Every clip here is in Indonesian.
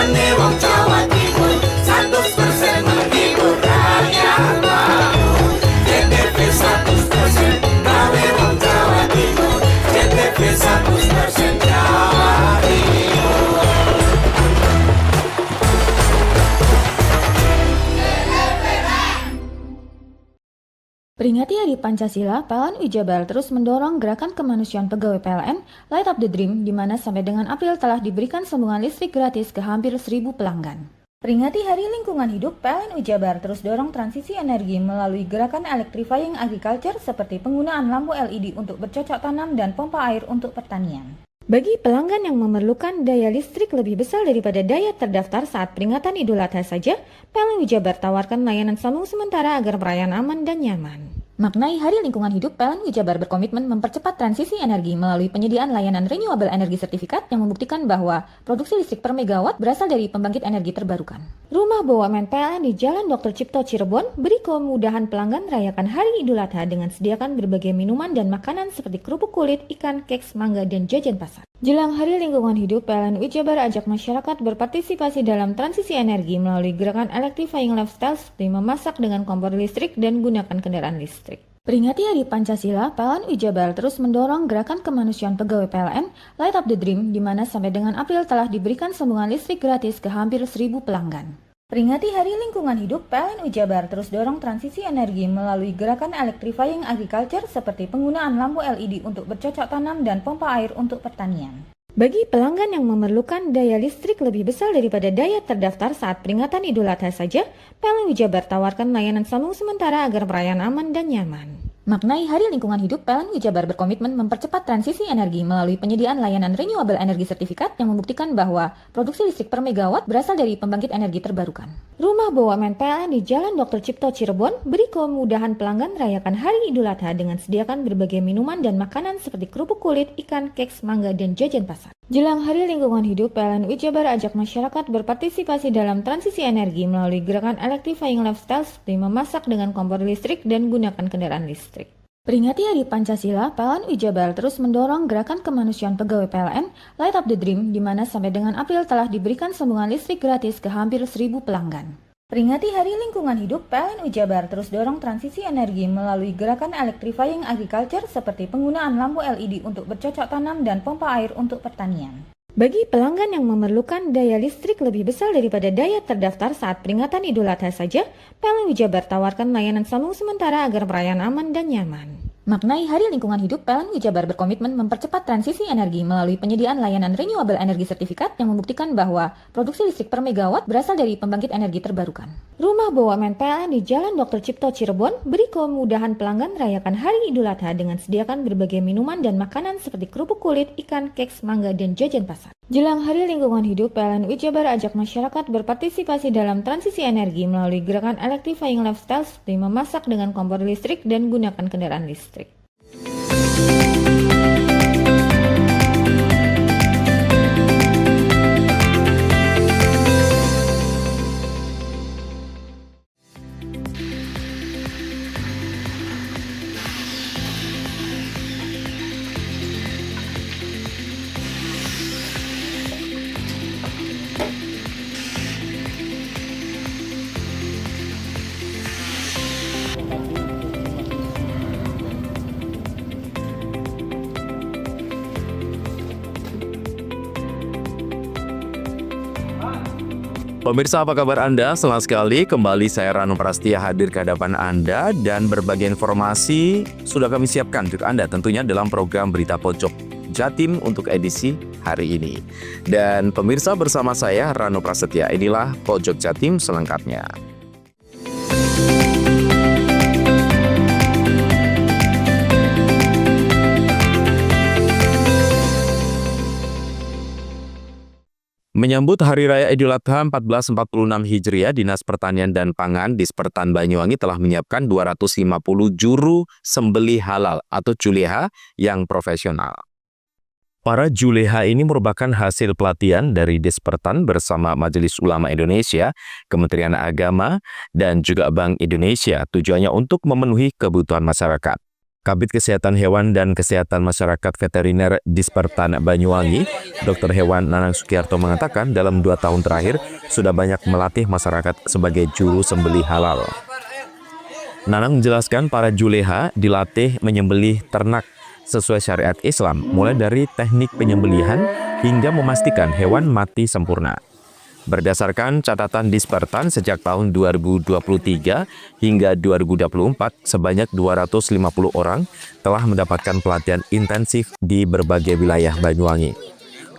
Ane wong Jawa Timur 100% menghibur rakyat makmur. JTV 100% gawe wong Jawa Timur. JTV 100% Jawa Timur. Peringati Hari Pancasila, PLN Jabar terus mendorong gerakan kemanusiaan pegawai PLN Light Up the Dream, di mana sampai dengan April telah diberikan sambungan listrik gratis ke hampir 1.000 pelanggan. Peringati Hari Lingkungan Hidup, PLN Jabar terus dorong transisi energi melalui gerakan electrifying agriculture seperti penggunaan lampu LED untuk bercocok tanam dan pompa air untuk pertanian. Bagi pelanggan yang memerlukan daya listrik lebih besar daripada daya terdaftar saat peringatan Idul Adha saja, PLN Jabar tawarkan layanan sambung sementara agar perayaan aman dan nyaman. Maknai Hari Lingkungan Hidup, PLN Jabar berkomitmen mempercepat transisi energi melalui penyediaan layanan renewable energy sertifikat yang membuktikan bahwa produksi listrik per megawatt berasal dari pembangkit energi terbarukan. Rumah BUMN PLN di Jalan Dr. Cipto Cirebon beri kemudahan pelanggan merayakan Hari Idul Adha dengan sediakan berbagai minuman dan makanan seperti kerupuk kulit, ikan, keks, mangga, dan jajan pasar. Jelang Hari Lingkungan Hidup, PLN Jabar ajak masyarakat berpartisipasi dalam transisi energi melalui gerakan electrifying lifestyle seperti memasak dengan kompor listrik dan gunakan kendaraan listrik. Peringati Hari Pancasila, PLN Jabar terus mendorong gerakan kemanusiaan pegawai PLN Light Up the Dream, di mana sampai dengan April telah diberikan sambungan listrik gratis ke hampir 1.000 pelanggan. Peringati Hari Lingkungan Hidup, PLN Jabar terus dorong transisi energi melalui gerakan electrifying agriculture seperti penggunaan lampu LED untuk bercocok tanam dan pompa air untuk pertanian. Bagi pelanggan yang memerlukan daya listrik lebih besar daripada daya terdaftar saat peringatan Idul Adha saja, PLN Jabar tawarkan layanan sambung sementara agar perayaan aman dan nyaman. Maknai Hari Lingkungan Hidup, PLN Jabar berkomitmen mempercepat transisi energi melalui penyediaan layanan renewable energy sertifikat yang membuktikan bahwa produksi listrik per megawatt berasal dari pembangkit energi terbarukan. Rumah BUMN PLN di Jalan Dr. Cipto Cirebon beri kemudahan pelanggan merayakan Hari Idul Adha dengan sediakan berbagai minuman dan makanan seperti kerupuk kulit, ikan, keks, mangga, dan jajan pasar. Jelang Hari Lingkungan Hidup, PLN Jabar ajak masyarakat berpartisipasi dalam transisi energi melalui gerakan electrifying lifestyle seperti memasak dengan kompor listrik dan gunakan kendaraan listrik. Peringati Hari Pancasila, PLN Jabar terus mendorong gerakan kemanusiaan pegawai PLN Light Up the Dream, di mana sampai dengan April telah diberikan sambungan listrik gratis ke hampir 1.000 pelanggan. Peringati Hari Lingkungan Hidup, PLN Jabar terus dorong transisi energi melalui gerakan electrifying agriculture seperti penggunaan lampu LED untuk bercocok tanam dan pompa air untuk pertanian. Bagi pelanggan yang memerlukan daya listrik lebih besar daripada daya terdaftar saat peringatan Idul Adha saja, PLN Jabar tawarkan layanan sambung sementara agar perayaan aman dan nyaman. Maknai Hari Lingkungan Hidup, PLN Jabar berkomitmen mempercepat transisi energi melalui penyediaan layanan renewable energy sertifikat yang membuktikan bahwa produksi listrik per megawatt berasal dari pembangkit energi terbarukan. Rumah BUMN PLN di Jalan Dr. Cipto Cirebon beri kemudahan pelanggan merayakan Hari Idul Adha dengan sediakan berbagai minuman dan makanan seperti kerupuk kulit, ikan, keks, mangga, dan jajan pasar. Jelang Hari Lingkungan Hidup, PLN Jabar ajak masyarakat berpartisipasi dalam transisi energi melalui gerakan electrifying lifestyle seperti memasak dengan kompor listrik dan gunakan kendaraan listrik. Pemirsa, apa kabar Anda? Senang sekali kembali saya Rano Prastia hadir ke hadapan Anda dan berbagai informasi sudah kami siapkan untuk Anda tentunya dalam program Berita Pojok Jatim untuk edisi hari ini. Dan pemirsa, bersama saya Rano Prasetya, inilah Pojok Jatim selengkapnya. Menyambut Hari Raya Idul Adha 1446 Hijriah, Dinas Pertanian dan Pangan Dispertan Banyuwangi telah menyiapkan 250 juru sembelih halal atau juleha yang profesional. Para juleha ini merupakan hasil pelatihan dari Dispertan bersama Majelis Ulama Indonesia, Kementerian Agama, dan juga Bank Indonesia. Tujuannya untuk memenuhi kebutuhan masyarakat. Kabid Kesehatan Hewan dan Kesehatan Masyarakat Veteriner Dispertan Banyuwangi, Dr. Hewan Nanang Sukiarto mengatakan dalam 2 tahun terakhir sudah banyak melatih masyarakat sebagai juru sembelih halal. Nanang menjelaskan para juleha dilatih menyembelih ternak sesuai syariat Islam, mulai dari teknik penyembelihan hingga memastikan hewan mati sempurna. Berdasarkan catatan Dispertan sejak tahun 2023 hingga 2024, sebanyak 250 orang telah mendapatkan pelatihan intensif di berbagai wilayah Banyuwangi.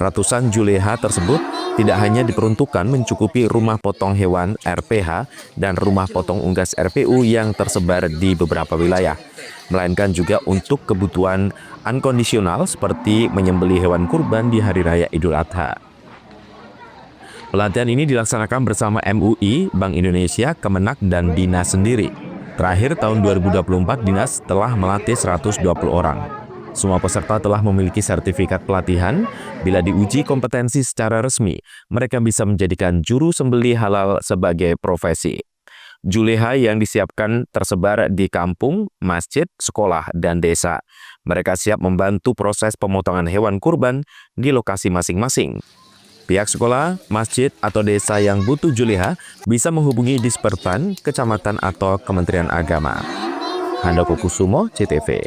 Ratusan juleha tersebut tidak hanya diperuntukkan mencukupi rumah potong hewan RPH dan rumah potong unggas RPU yang tersebar di beberapa wilayah, melainkan juga untuk kebutuhan unkondisional seperti menyembelih hewan kurban di Hari Raya Idul Adha. Pelatihan ini dilaksanakan bersama MUI, Bank Indonesia, Kemenak, dan Dinas sendiri. Terakhir tahun 2024, Dinas telah melatih 120 orang. Semua peserta telah memiliki sertifikat pelatihan. Bila diuji kompetensi secara resmi, mereka bisa menjadikan juru sembelih halal sebagai profesi. Juleha yang disiapkan tersebar di kampung, masjid, sekolah, dan desa. Mereka siap membantu proses pemotongan hewan kurban di lokasi masing-masing. Pihak sekolah, masjid, atau desa yang butuh juleha bisa menghubungi Dispertan, kecamatan, atau Kementerian Agama. Handoko Kusumo, CTV.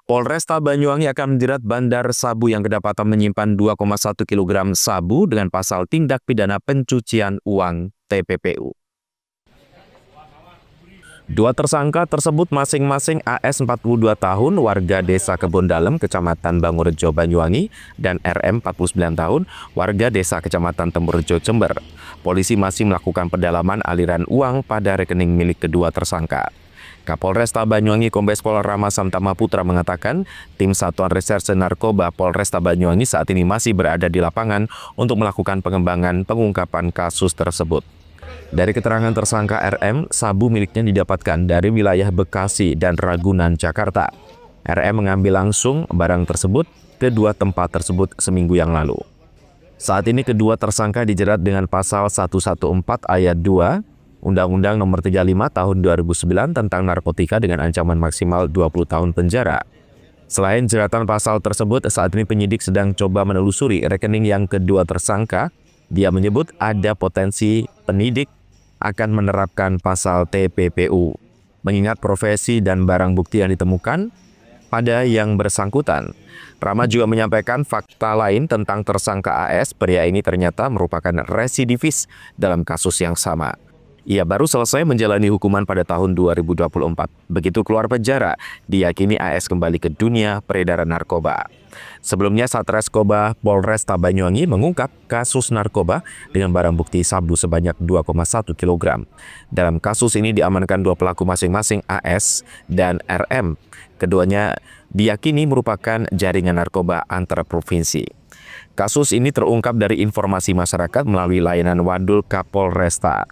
Polresta Banyuwangi akan menjerat bandar sabu yang kedapatan menyimpan 2,1 kg sabu dengan pasal tindak pidana pencucian uang (TPPU). Dua tersangka tersebut masing-masing AS 42 tahun warga Desa Kebon Dalem, Kecamatan Bangurejo, Banyuwangi, dan RM 49 tahun warga Desa Kecamatan Temurrejo, Jember. Polisi masih melakukan pendalaman aliran uang pada rekening milik kedua tersangka. Kapolresta Banyuwangi Kombes Pol Rama Samtama Putra mengatakan, tim Satuan Reserse Narkoba Polresta Banyuwangi saat ini masih berada di lapangan untuk melakukan pengembangan pengungkapan kasus tersebut. Dari keterangan tersangka RM, sabu miliknya didapatkan dari wilayah Bekasi dan Ragunan, Jakarta. RM mengambil langsung barang tersebut ke dua tempat tersebut seminggu yang lalu. Saat ini kedua tersangka dijerat dengan pasal 114 ayat 2 Undang-Undang Nomor 35 Tahun 2009 tentang narkotika dengan ancaman maksimal 20 tahun penjara. Selain jeratan pasal tersebut, saat ini penyidik sedang coba menelusuri rekening yang kedua tersangka. Dia menyebut ada potensi penyidik akan menerapkan pasal TPPU, mengingat profesi dan barang bukti yang ditemukan pada yang bersangkutan. Rama juga menyampaikan fakta lain tentang tersangka AS. Pria ini ternyata merupakan residivis dalam kasus yang sama. Ia baru selesai menjalani hukuman pada tahun 2024. Begitu keluar penjara, diyakini AS kembali ke dunia peredaran narkoba. Sebelumnya, Satreskoba Polresta Banyuwangi mengungkap kasus narkoba dengan barang bukti sabu sebanyak 2,1 kg. Dalam kasus ini diamankan dua pelaku masing-masing AS dan RM. Keduanya diyakini merupakan jaringan narkoba antar provinsi. Kasus ini terungkap dari informasi masyarakat melalui layanan Wadul Kapolresta.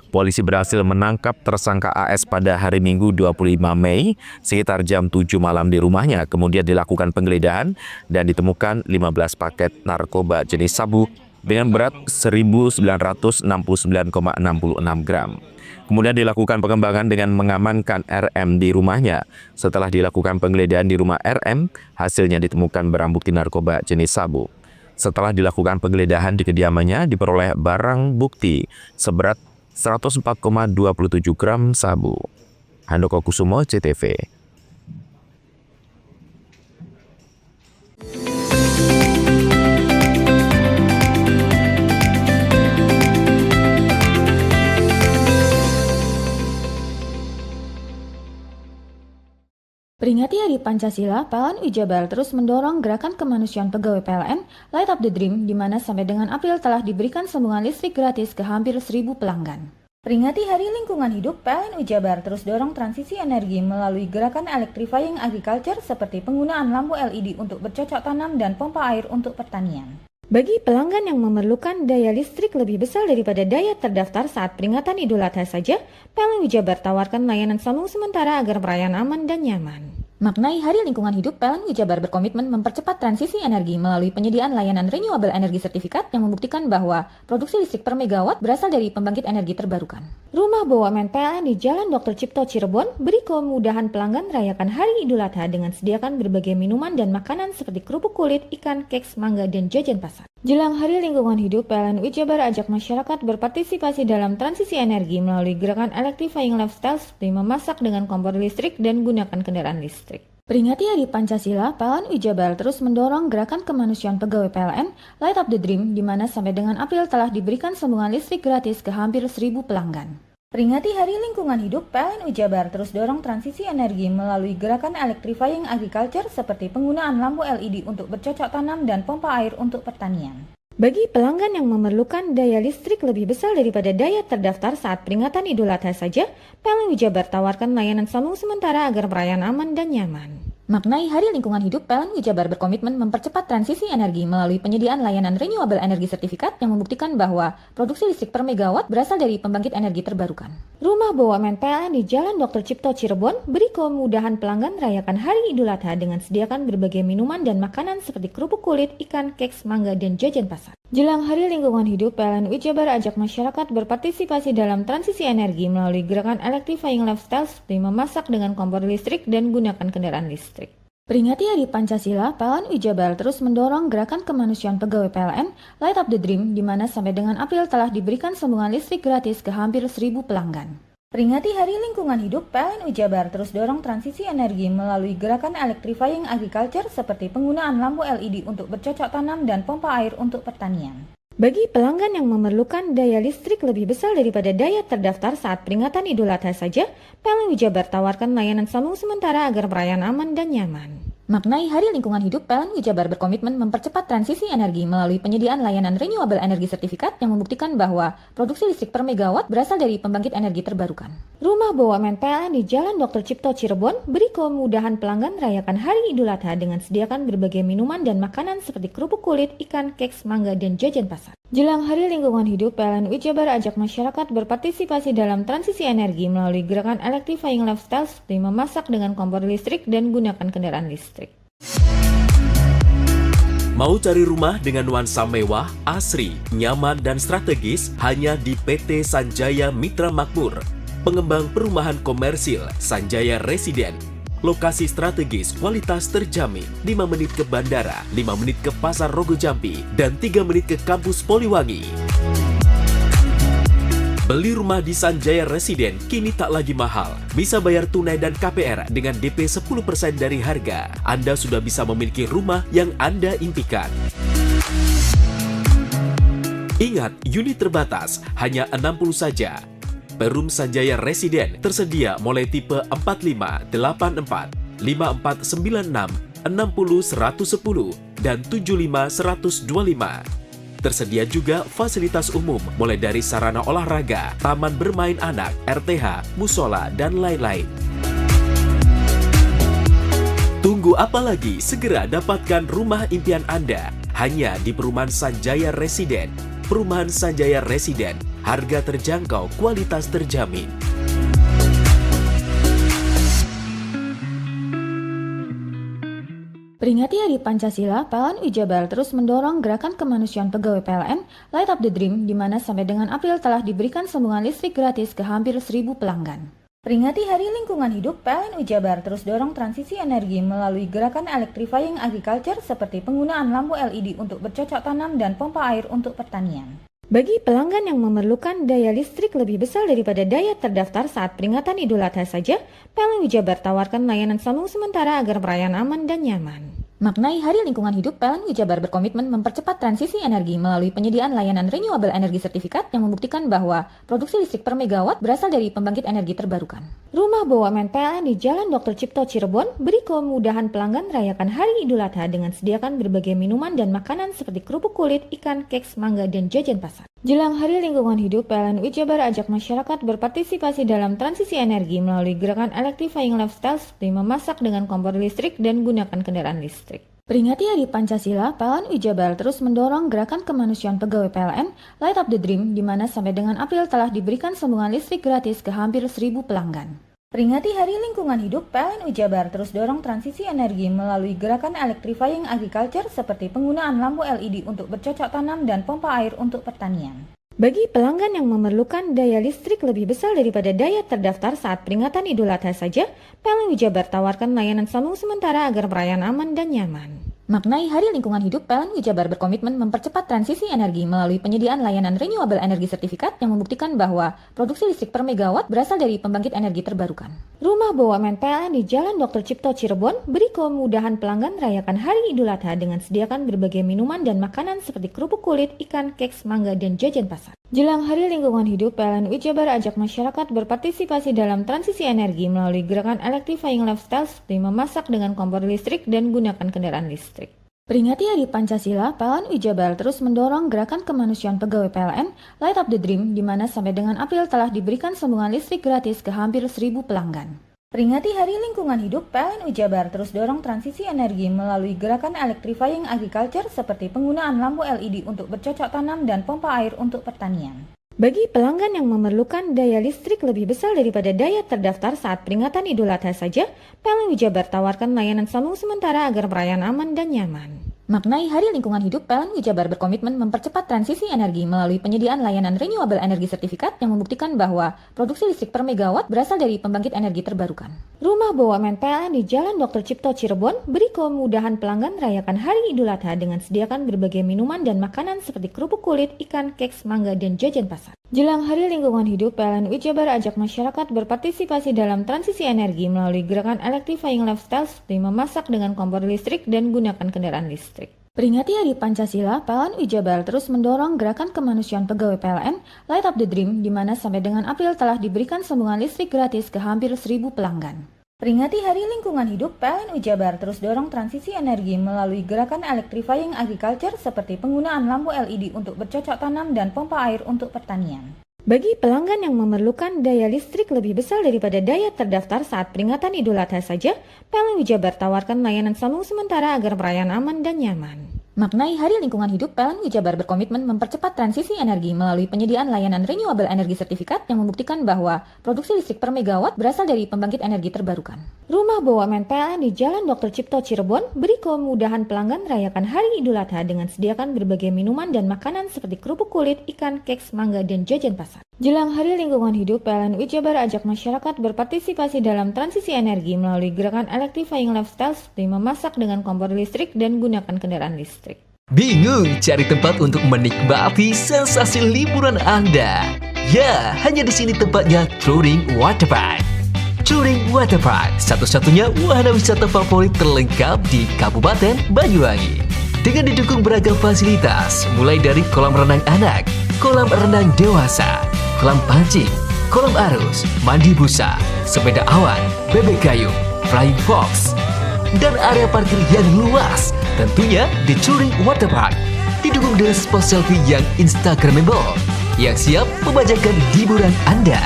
Polisi berhasil menangkap tersangka AS pada hari Minggu 25 Mei sekitar jam 7 malam di rumahnya. Kemudian dilakukan penggeledahan dan ditemukan 15 paket narkoba jenis sabu dengan berat 1969,66 gram. Kemudian dilakukan pengembangan dengan mengamankan RM di rumahnya. Setelah dilakukan penggeledahan di rumah RM, hasilnya ditemukan barang bukti narkoba jenis sabu. Setelah dilakukan penggeledahan di kediamannya, diperoleh barang bukti seberat 104,27 gram sabu. Handoko Kusumo, CTV. Peringati Hari Pancasila, PLN Jabar terus mendorong gerakan kemanusiaan pegawai PLN Light Up the Dream, di mana sampai dengan April telah diberikan sambungan listrik gratis ke hampir 1.000 pelanggan. Peringati Hari Lingkungan Hidup, PLN Jabar terus dorong transisi energi melalui gerakan electrifying agriculture seperti penggunaan lampu LED untuk bercocok tanam dan pompa air untuk pertanian. Bagi pelanggan yang memerlukan daya listrik lebih besar daripada daya terdaftar saat peringatan Idul Adha saja, PLN Jabar tawarkan layanan sambung sementara agar perayaan aman dan nyaman. Maknai Hari Lingkungan Hidup, PLN Jabar berkomitmen mempercepat transisi energi melalui penyediaan layanan renewable energy sertifikat yang membuktikan bahwa produksi listrik per megawatt berasal dari pembangkit energi terbarukan. Rumah BUMN PLN di Jalan Dr. Cipto Cirebon beri kemudahan pelanggan rayakan Hari Idul Adha dengan sediakan berbagai minuman dan makanan seperti kerupuk kulit, ikan, keks, mangga, dan jajan pasar. Jelang Hari Lingkungan Hidup, PLN Jabar ajak masyarakat berpartisipasi dalam transisi energi melalui gerakan electrifying lifestyle seperti memasak dengan kompor listrik dan gunakan kendaraan listrik. Peringati Hari Pancasila, PLN Jabar terus mendorong gerakan kemanusiaan pegawai PLN Light Up the Dream, di mana sampai dengan April telah diberikan sambungan listrik gratis ke hampir 1.000 pelanggan. Peringati Hari Lingkungan Hidup, PLN Jabar terus dorong transisi energi melalui gerakan electrifying agriculture seperti penggunaan lampu LED untuk bercocok tanam dan pompa air untuk pertanian. Bagi pelanggan yang memerlukan daya listrik lebih besar daripada daya terdaftar saat peringatan Idul Adha saja, PLN Jabar tawarkan layanan sambung sementara agar perayaan aman dan nyaman. Maknai Hari Lingkungan Hidup, PLN Jabar berkomitmen mempercepat transisi energi melalui penyediaan layanan renewable energy sertifikat yang membuktikan bahwa produksi listrik per megawatt berasal dari pembangkit energi terbarukan. Rumah BUMN PLN di Jalan Dr. Cipto Cirebon beri kemudahan pelanggan rayakan Hari Idul Adha dengan sediakan berbagai minuman dan makanan seperti kerupuk kulit, ikan, keks, mangga, dan jajan pasar. Jelang Hari Lingkungan Hidup, PLN Jabar ajak masyarakat berpartisipasi dalam transisi energi melalui gerakan electrifying lifestyle seperti memasak dengan kompor listrik dan gunakan kendaraan listrik. Peringati Hari Pancasila, PLN Jabar terus mendorong gerakan kemanusiaan pegawai PLN Light Up the Dream, di mana sampai dengan April telah diberikan sambungan listrik gratis ke hampir 1.000 pelanggan. Peringati Hari Lingkungan Hidup, PLN Jabar terus dorong transisi energi melalui gerakan electrifying agriculture seperti penggunaan lampu LED untuk bercocok tanam dan pompa air untuk pertanian. Bagi pelanggan yang memerlukan daya listrik lebih besar daripada daya terdaftar saat peringatan Idul Adha saja, PLN Jabar tawarkan layanan sambung sementara agar perayaan aman dan nyaman. Maknai Hari Lingkungan Hidup, PLN Jabar berkomitmen mempercepat transisi energi melalui penyediaan layanan renewable energy sertifikat yang membuktikan bahwa produksi listrik per megawatt berasal dari pembangkit energi terbarukan. Rumah BUMN PLN di Jalan Dr. Cipto Cirebon beri kemudahan pelanggan rayakan Hari Idul Adha dengan sediakan berbagai minuman dan makanan seperti kerupuk kulit, ikan, keks, mangga, dan jajan pasar. Jelang Hari Lingkungan Hidup, PLN Jabar ajak masyarakat berpartisipasi dalam transisi energi melalui gerakan electrifying lifestyle seperti memasak dengan kompor listrik dan gunakan kendaraan listrik. Mau cari rumah dengan nuansa mewah, asri, nyaman, dan strategis hanya di PT Sanjaya Mitra Makmur. Pengembang perumahan komersil Sanjaya Residen. Lokasi strategis, kualitas terjamin. 5 menit ke bandara, 5 menit ke Pasar Rogo Jampi, dan 3 menit ke kampus Poliwangi. Beli rumah di Sanjaya Residen kini tak lagi mahal. Bisa bayar tunai dan KPR dengan DP 10% dari harga. Anda sudah bisa memiliki rumah yang Anda impikan. Ingat, unit terbatas, hanya 60 saja. Perum Sanjaya Residen tersedia mulai tipe 45, 84, 5496, 60 110, dan 75 125. Tersedia juga fasilitas umum mulai dari sarana olahraga, taman bermain anak, RTH, musola, dan lain-lain. Tunggu apa lagi? Segera dapatkan rumah impian Anda hanya di Perumahan Sanjaya Residen. Perumahan Sanjaya Residen, harga terjangkau, kualitas terjamin. Peringati Hari Pancasila, PLN Jabar terus mendorong gerakan kemanusiaan pegawai PLN Light Up the Dream, di mana sampai dengan April telah diberikan sambungan listrik gratis ke hampir 1.000 pelanggan. Peringati Hari Lingkungan Hidup, PLN Jabar terus dorong transisi energi melalui gerakan electrifying agriculture seperti penggunaan lampu LED untuk bercocok tanam dan pompa air untuk pertanian. Bagi pelanggan yang memerlukan daya listrik lebih besar daripada daya terdaftar saat peringatan Idul Adha saja, PLN Jabar tawarkan layanan sambung sementara agar perayaan aman dan nyaman. Maknai Hari Lingkungan Hidup, PLN Jabar berkomitmen mempercepat transisi energi melalui penyediaan layanan renewable energy sertifikat yang membuktikan bahwa produksi listrik per megawatt berasal dari pembangkit energi terbarukan. Rumah BUMN PLN di Jalan Dr. Cipto Cirebon beri kemudahan pelanggan rayakan Hari Idul Adha dengan sediakan berbagai minuman dan makanan seperti kerupuk kulit, ikan, keks, mangga, dan jajan pasar. Jelang Hari Lingkungan Hidup, PLN Jabar ajak masyarakat berpartisipasi dalam transisi energi melalui gerakan electrifying lifestyle seperti memasak dengan kompor listrik dan gunakan kendaraan listrik. Peringati Hari Pancasila, PLN Jabar terus mendorong gerakan kemanusiaan pegawai PLN Light Up the Dream, di mana sampai dengan April telah diberikan sambungan listrik gratis ke hampir 1.000 pelanggan. Peringati Hari Lingkungan Hidup, PLN Jabar terus dorong transisi energi melalui gerakan electrifying agriculture seperti penggunaan lampu LED untuk bercocok tanam dan pompa air untuk pertanian. Bagi pelanggan yang memerlukan daya listrik lebih besar daripada daya terdaftar saat peringatan Idul Adha saja, PLN Jabar tawarkan layanan sambung sementara agar perayaan aman dan nyaman. Maknai Hari Lingkungan Hidup, PLN Jabar berkomitmen mempercepat transisi energi melalui penyediaan layanan renewable energy sertifikat yang membuktikan bahwa produksi listrik per megawatt berasal dari pembangkit energi terbarukan. Rumah BUMN PLN di Jalan Dr. Cipto Cirebon beri kemudahan pelanggan rayakan Hari Idul Adha dengan sediakan berbagai minuman dan makanan seperti kerupuk kulit, ikan, keks, mangga, dan jajan pasar. Jelang Hari Lingkungan Hidup, PLN Jabar ajak masyarakat berpartisipasi dalam transisi energi melalui gerakan electrifying lifestyle seperti memasak dengan kompor listrik dan gunakan kendaraan listrik. Peringati Hari Pancasila, PLN Jabar terus mendorong gerakan kemanusiaan pegawai PLN Light Up the Dream, di mana sampai dengan April telah diberikan sambungan listrik gratis ke hampir 1.000 pelanggan. Peringati Hari Lingkungan Hidup, PLN Jabar terus dorong transisi energi melalui gerakan electrifying agriculture seperti penggunaan lampu LED untuk bercocok tanam dan pompa air untuk pertanian. Bagi pelanggan yang memerlukan daya listrik lebih besar daripada daya terdaftar saat peringatan Idul Adha saja, PLN Jabar tawarkan layanan sambung sementara agar perayaan aman dan nyaman. Maknai Hari Lingkungan Hidup, PLN Jabar berkomitmen mempercepat transisi energi melalui penyediaan layanan renewable energy sertifikat yang membuktikan bahwa produksi listrik per megawatt berasal dari pembangkit energi terbarukan. Rumah BUMN PLN di Jalan Dr. Cipto Cirebon beri kemudahan pelanggan rayakan Hari Idul Adha dengan sediakan berbagai minuman dan makanan seperti kerupuk kulit, ikan, keks, mangga, dan jajan pasar. Jelang Hari Lingkungan Hidup, PLN Jabar ajak masyarakat berpartisipasi dalam transisi energi melalui gerakan electrifying lifestyle seperti memasak dengan kompor listrik dan gunakan kendaraan listrik. Peringati Hari Pancasila, PLN Jabar terus mendorong gerakan kemanusiaan pegawai PLN Light Up the Dream, di mana sampai dengan April telah diberikan sambungan listrik gratis ke hampir 1.000 pelanggan. Peringati Hari Lingkungan Hidup, PLN Jabar terus dorong transisi energi melalui gerakan electrifying agriculture seperti penggunaan lampu LED untuk bercocok tanam dan pompa air untuk pertanian. Bagi pelanggan yang memerlukan daya listrik lebih besar daripada daya terdaftar saat peringatan Idul Adha saja, PLN Jabar tawarkan layanan sambung sementara agar perayaan aman dan nyaman. Maknai Hari Lingkungan Hidup, PLN Jabar berkomitmen mempercepat transisi energi melalui penyediaan layanan renewable energy sertifikat yang membuktikan bahwa produksi listrik per megawatt berasal dari pembangkit energi terbarukan. Rumah BUMN PLN di Jalan Dr. Cipto Cirebon beri kemudahan pelanggan rayakan Hari Idul Adha dengan sediakan berbagai minuman dan makanan seperti kerupuk kulit, ikan, keks, mangga, dan jajan pasar. Jelang Hari Lingkungan Hidup, PLN Jabar ajak masyarakat berpartisipasi dalam transisi energi melalui gerakan electrifying lifestyle seperti memasak dengan kompor listrik dan gunakan kendaraan listrik. Bingung cari tempat untuk menikmati sensasi liburan Anda? Ya, hanya di sini tempatnya Touring Waterpark. Touring Waterpark, satu-satunya wahana wisata favorit terlengkap di Kabupaten Banyuwangi. Dengan didukung beragam fasilitas, mulai dari kolam renang anak, kolam renang dewasa, kolam pancing, kolam arus, mandi busa, sepeda awan, bebek kayu, flying fox, dan area parkir yang luas. Tentunya di Touring Waterpark didukung dengan spot selfie yang instagramable yang siap membajakan hiburan Anda.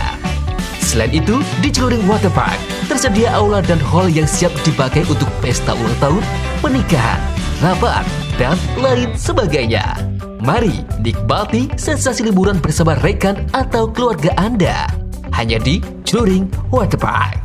Selain itu, di Touring Waterpark tersedia aula dan hall yang siap dipakai untuk pesta ulang tahun, pernikahan, rapat, dan lain sebagainya. Mari nikmati sensasi liburan bersama rekan atau keluarga Anda hanya di Touring Waterpark.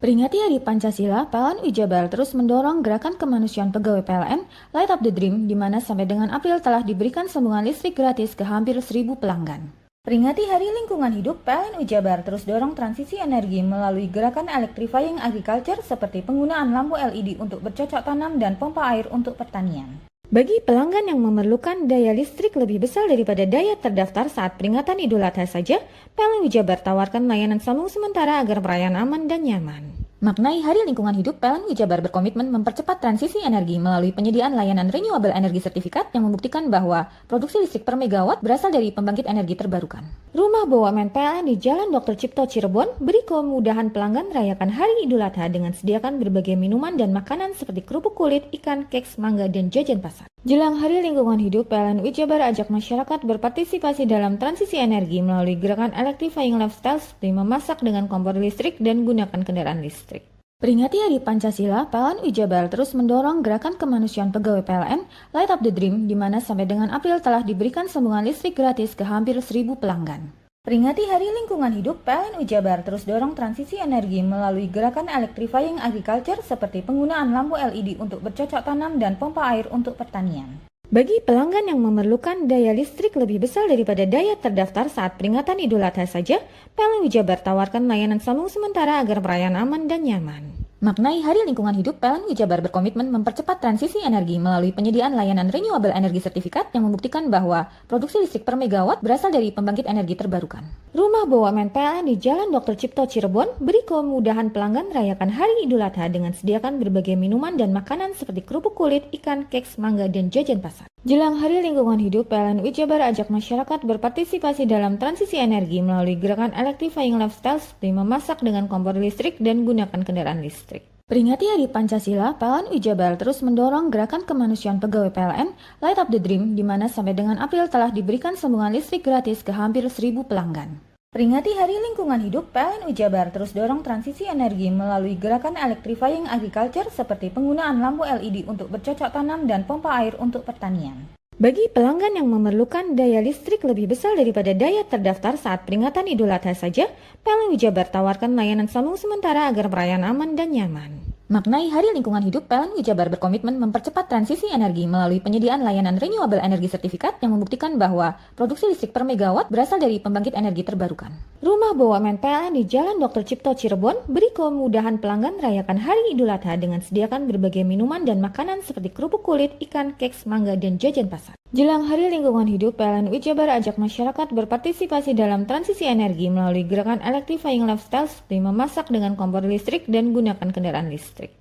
Peringati Hari Pancasila, PLN Jabar terus mendorong gerakan kemanusiaan pegawai PLN Light Up the Dream, di mana sampai dengan April telah diberikan sambungan listrik gratis ke hampir 1.000 pelanggan. Peringati Hari Lingkungan Hidup, PLN Jabar terus dorong transisi energi melalui gerakan electrifying agriculture seperti penggunaan lampu LED untuk bercocok tanam dan pompa air untuk pertanian. Bagi pelanggan yang memerlukan daya listrik lebih besar daripada daya terdaftar saat peringatan Idul Adha saja, PLN Jabar tawarkan layanan sambung sementara agar perayaan aman dan nyaman. Maknai Hari Lingkungan Hidup, PLN Jabar berkomitmen mempercepat transisi energi melalui penyediaan layanan renewable energy sertifikat yang membuktikan bahwa produksi listrik per megawatt berasal dari pembangkit energi terbarukan. Rumah BUMN PLN di Jalan Dr. Cipto Cirebon beri kemudahan pelanggan rayakan Hari Idul Adha dengan sediakan berbagai minuman dan makanan seperti kerupuk kulit, ikan, keks, mangga, dan jajan pasar. Jelang Hari Lingkungan Hidup, PLN Jabar ajak masyarakat berpartisipasi dalam transisi energi melalui gerakan electrifying lifestyle seperti memasak dengan kompor listrik dan gunakan kendaraan listrik. Peringati Hari Pancasila, PLN Jabar terus mendorong gerakan kemanusiaan pegawai PLN Light Up the Dream, di mana sampai dengan April telah diberikan sambungan listrik gratis ke hampir 1.000 pelanggan. Peringati Hari Lingkungan Hidup, PLN Jabar terus dorong transisi energi melalui gerakan electrifying agriculture seperti penggunaan lampu LED untuk bercocok tanam dan pompa air untuk pertanian. Bagi pelanggan yang memerlukan daya listrik lebih besar daripada daya terdaftar saat peringatan Idul Adha saja, PLN Jabar tawarkan layanan sambung sementara agar perayaan aman dan nyaman. Maknai Hari Lingkungan Hidup, PLN Jabar berkomitmen mempercepat transisi energi melalui penyediaan layanan renewable energy sertifikat yang membuktikan bahwa produksi listrik per megawatt berasal dari pembangkit energi terbarukan. Rumah BUMN PLN di Jalan Dr. Cipto Cirebon beri kemudahan pelanggan merayakan Hari Idul Adha dengan sediakan berbagai minuman dan makanan seperti kerupuk kulit, ikan, keks, mangga, dan jajan pasar. Jelang Hari Lingkungan Hidup, PLN Jabar ajak masyarakat berpartisipasi dalam transisi energi melalui gerakan electrifying lifestyle seperti memasak dengan kompor listrik dan gunakan kendaraan listrik. Peringati Hari Pancasila, PLN Jabar terus mendorong gerakan kemanusiaan pegawai PLN Light Up the Dream, di mana sampai dengan April telah diberikan sambungan listrik gratis ke hampir 1.000 pelanggan. Peringati Hari Lingkungan Hidup, PLN Jabar terus dorong transisi energi melalui gerakan electrifying agriculture seperti penggunaan lampu LED untuk bercocok tanam dan pompa air untuk pertanian. Bagi pelanggan yang memerlukan daya listrik lebih besar daripada daya terdaftar saat peringatan Idul Adha saja, PLN Jabar tawarkan layanan sambung sementara agar perayaan aman dan nyaman. Maknai Hari Lingkungan Hidup, PLN Jabar berkomitmen mempercepat transisi energi melalui penyediaan layanan renewable energy sertifikat yang membuktikan bahwa produksi listrik per megawatt berasal dari pembangkit energi terbarukan. Rumah BUMN PLN di Jalan Dr. Cipto Cirebon beri kemudahan pelanggan merayakan Hari Idul Adha dengan sediakan berbagai minuman dan makanan seperti kerupuk kulit, ikan, keks, mangga, dan jajan pasar. Jelang Hari Lingkungan Hidup, PLN Jabar ajak masyarakat berpartisipasi dalam transisi energi melalui gerakan electrifying lifestyle seperti memasak dengan kompor listrik dan gunakan kendaraan listrik.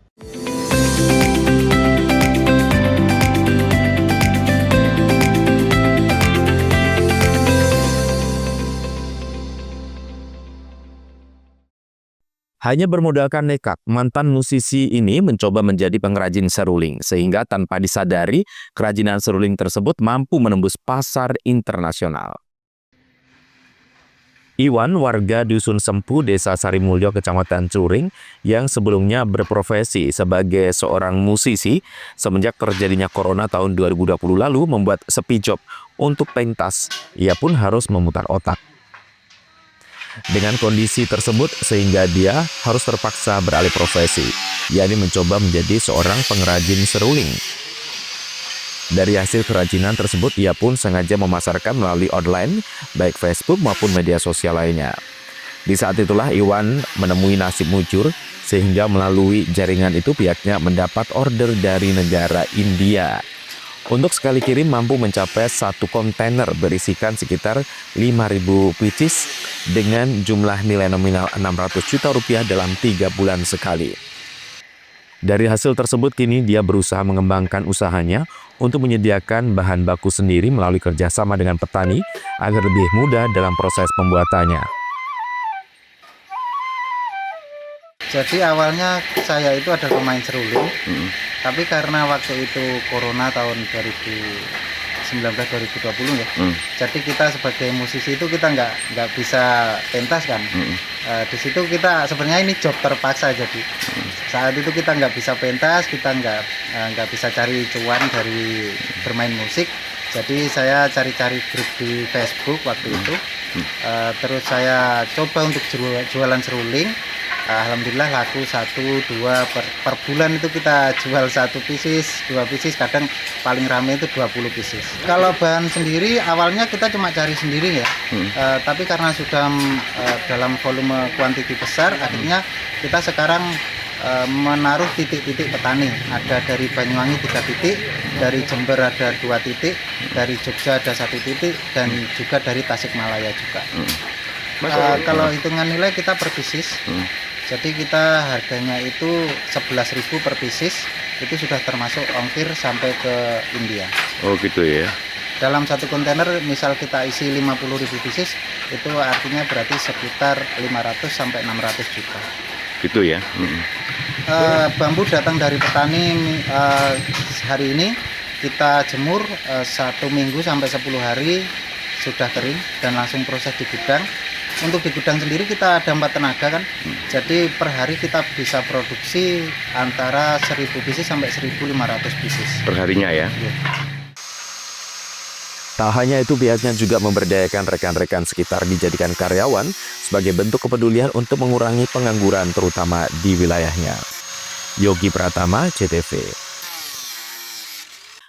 Hanya bermodalkan nekat, mantan musisi ini mencoba menjadi pengrajin seruling, sehingga tanpa disadari, kerajinan seruling tersebut mampu menembus pasar internasional. Iwan, warga Dusun Sempu, Desa Sarimulyo, Kecamatan Curing, yang sebelumnya berprofesi sebagai seorang musisi, semenjak terjadinya Corona tahun 2020 lalu membuat sepi job untuk pentas. Ia pun harus memutar otak. Dengan kondisi tersebut, sehingga dia harus terpaksa beralih profesi, yakni mencoba menjadi seorang pengrajin seruling. Dari hasil kerajinan tersebut, ia pun sengaja memasarkan melalui online, baik Facebook maupun media sosial lainnya. Di saat itulah Iwan menemui nasib mujur, sehingga melalui jaringan itu pihaknya mendapat order dari negara India. Untuk sekali kirim mampu mencapai 1 kontainer berisikan sekitar 5.000 pieces dengan jumlah nilai nominal 600 juta rupiah dalam 3 bulan sekali. Dari hasil tersebut kini dia berusaha mengembangkan usahanya untuk menyediakan bahan baku sendiri melalui kerjasama dengan petani agar lebih mudah dalam proses pembuatannya. Jadi awalnya saya itu adalah pemain seruling, tapi karena waktu itu Corona tahun 2019-2020 ya, jadi kita sebagai musisi itu kita nggak bisa pentas kan. Di situ kita sebenarnya ini job terpaksa, jadi saat itu kita nggak bisa pentas, kita nggak bisa cari cuan dari bermain musik. Jadi saya cari-cari grup di Facebook waktu itu, terus saya coba untuk jualan seruling. Alhamdulillah laku 1-2 per bulan itu kita jual 1 pieces, 2 pieces, kadang paling rame itu 20 pieces. Kalau bahan sendiri awalnya kita cuma cari sendiri ya, tapi karena sudah dalam volume kuantiti besar, akhirnya kita sekarang menaruh titik-titik petani. Ada dari Banyuwangi 3 titik, dari Jember ada 2 titik, dari Jogja ada 1 titik, dan juga dari Tasikmalaya juga. Kalau hitungan nilai kita per pieces, jadi kita harganya itu 11.000 per pieces, itu sudah termasuk ongkir sampai ke India. Oh gitu ya. Dalam 1 kontainer misal kita isi 50.000 pieces, itu artinya berarti sekitar 500 sampai 600 juta. Gitu ya. Bambu datang dari petani, hari ini kita jemur 1 minggu sampai 10 hari sudah kering dan langsung proses di gudang. Untuk di gudang sendiri kita ada 4 tenaga kan, jadi per hari kita bisa produksi antara 1.000 pieces sampai 1.500 pieces Perharinya ya. Tak hanya itu, pihaknya juga memberdayakan rekan-rekan sekitar dijadikan karyawan sebagai bentuk kepedulian untuk mengurangi pengangguran terutama di wilayahnya. Yogi Pratama, CTV.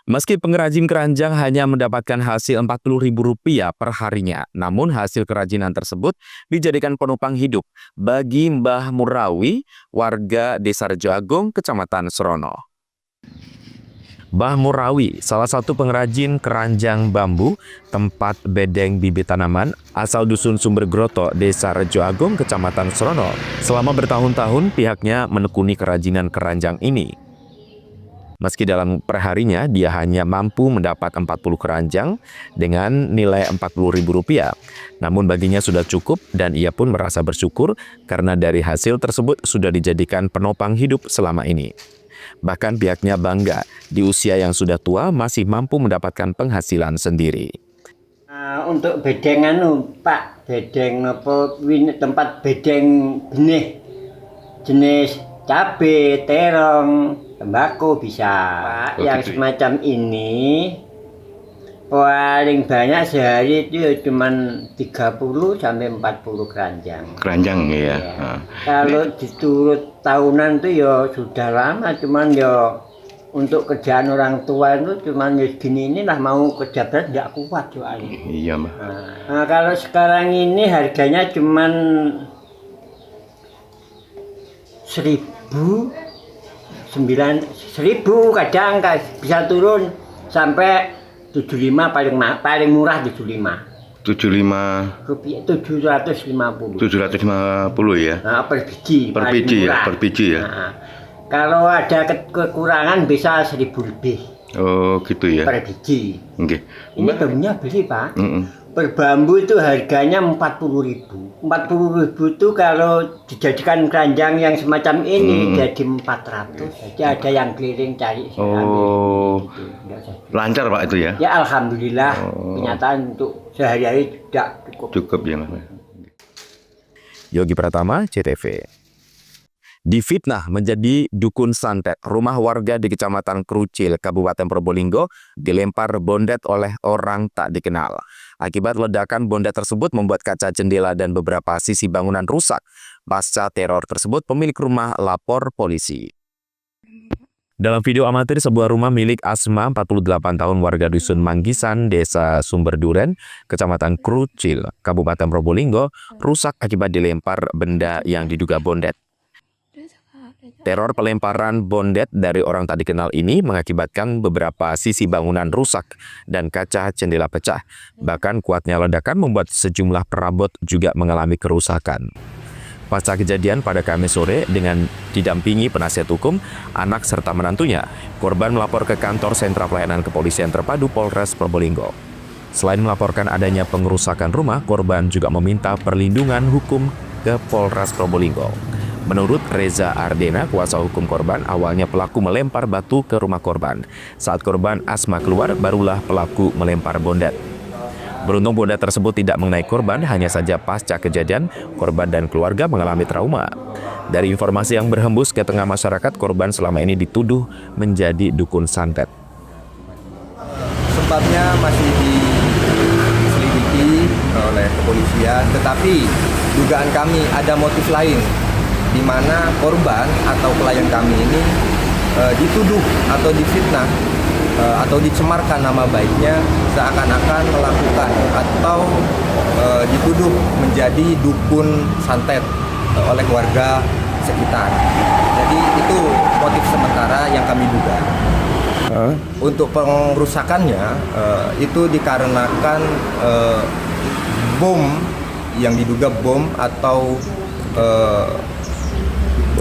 Meski pengrajin keranjang hanya mendapatkan hasil Rp40.000 per harinya, namun hasil kerajinan tersebut dijadikan penopang hidup bagi Mbah Murawi, warga Desa Rejo Agung, Kecamatan Serono. Mbah Murawi, salah satu pengrajin keranjang bambu, tempat bedeng bibit tanaman, asal Dusun Sumber Groto, Desa Rejo Agung, Kecamatan Serono. Selama bertahun-tahun, pihaknya menekuni kerajinan keranjang ini. Meski dalam perharinya dia hanya mampu mendapat 40 keranjang dengan nilai Rp40.000. Namun baginya sudah cukup dan ia pun merasa bersyukur karena dari hasil tersebut sudah dijadikan penopang hidup selama ini. Bahkan pihaknya bangga di usia yang sudah tua masih mampu mendapatkan penghasilan sendiri. Untuk bedeng Pak, bedeng tempat bedeng benih jenis cabai, terong, tembakau bisa. Pak, yang semacam ini paling banyak sehari itu ya cuman 30 sampai 40 keranjang. Keranjang ya. Kalau diturut tahunan itu ya sudah lama, cuman ya untuk kerjaan orang tua itu cuman ya segini inilah, mau kerja berat tidak kuat soalnya. Iya, Mbak. Nah, kalau sekarang ini harganya cuman 1.000, kadang bisa turun sampai 75, paling murah 75. 750 ya. Nah, per biji Per biji ya. Nah, kalau ada kekurangan bisa 1.000 lebih. Oh gitu ya. Per biji. Oke. Ini barunya beli Pak. Per bambu itu harganya 40.000. 40.000 itu kalau dijadikan keranjang yang semacam ini jadi 400. Jadi ada yang keliling cari. Oh. Gitu. Lancar Pak itu ya? Ya alhamdulillah. Kenyataan untuk sehari-hari tidak cukup. Cukup ya Mas. Yogi Pratama, CTV. Difitnah menjadi dukun santet, rumah warga di Kecamatan Krucil, Kabupaten Probolinggo dilempar bondet oleh orang tak dikenal. Akibat ledakan, bondet tersebut membuat kaca jendela dan beberapa sisi bangunan rusak. Pasca teror tersebut, pemilik rumah lapor polisi. Dalam video amatir, sebuah rumah milik Asma, 48 tahun, warga Dusun Manggisan, Desa Sumberduren, Kecamatan Krucil, Kabupaten Probolinggo, rusak akibat dilempar benda yang diduga bondet. Teror pelemparan bondet dari orang tak dikenal ini mengakibatkan beberapa sisi bangunan rusak dan kaca jendela pecah. Bahkan kuatnya ledakan membuat sejumlah perabot juga mengalami kerusakan. Pasca kejadian pada Kamis sore, dengan didampingi penasihat hukum, anak serta menantunya, korban melapor ke kantor Sentra Pelayanan Kepolisian Terpadu Polres Probolinggo. Selain melaporkan adanya pengerusakan rumah, korban juga meminta perlindungan hukum ke Polres Probolinggo. Menurut Reza Ardena, kuasa hukum korban, awalnya pelaku melempar batu ke rumah korban. Saat korban Asma keluar, barulah pelaku melempar bondet. Beruntung bondet tersebut tidak mengenai korban, hanya saja pasca kejadian, korban dan keluarga mengalami trauma. Dari informasi yang berhembus ke tengah masyarakat, korban selama ini dituduh menjadi dukun santet. Sebabnya masih diselidiki oleh kepolisian, tetapi dugaan kami ada motif lain, di mana korban atau klien kami ini dituduh atau difitnah atau dicemarkan nama baiknya seakan-akan melakukan atau dituduh menjadi dukun santet oleh warga sekitar. Jadi itu motif sementara yang kami duga. Untuk pengrusakannya itu dikarenakan bom yang diduga bom atau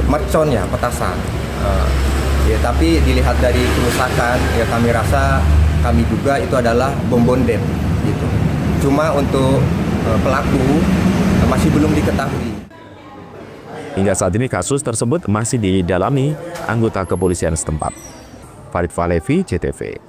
mercon ya, petasan. Ya, tapi dilihat dari kerusakan ya kami duga itu adalah bom bondet gitu. Cuma untuk pelaku masih belum diketahui. Hingga saat ini kasus tersebut masih didalami anggota kepolisian setempat. Farid Falevi, CTV.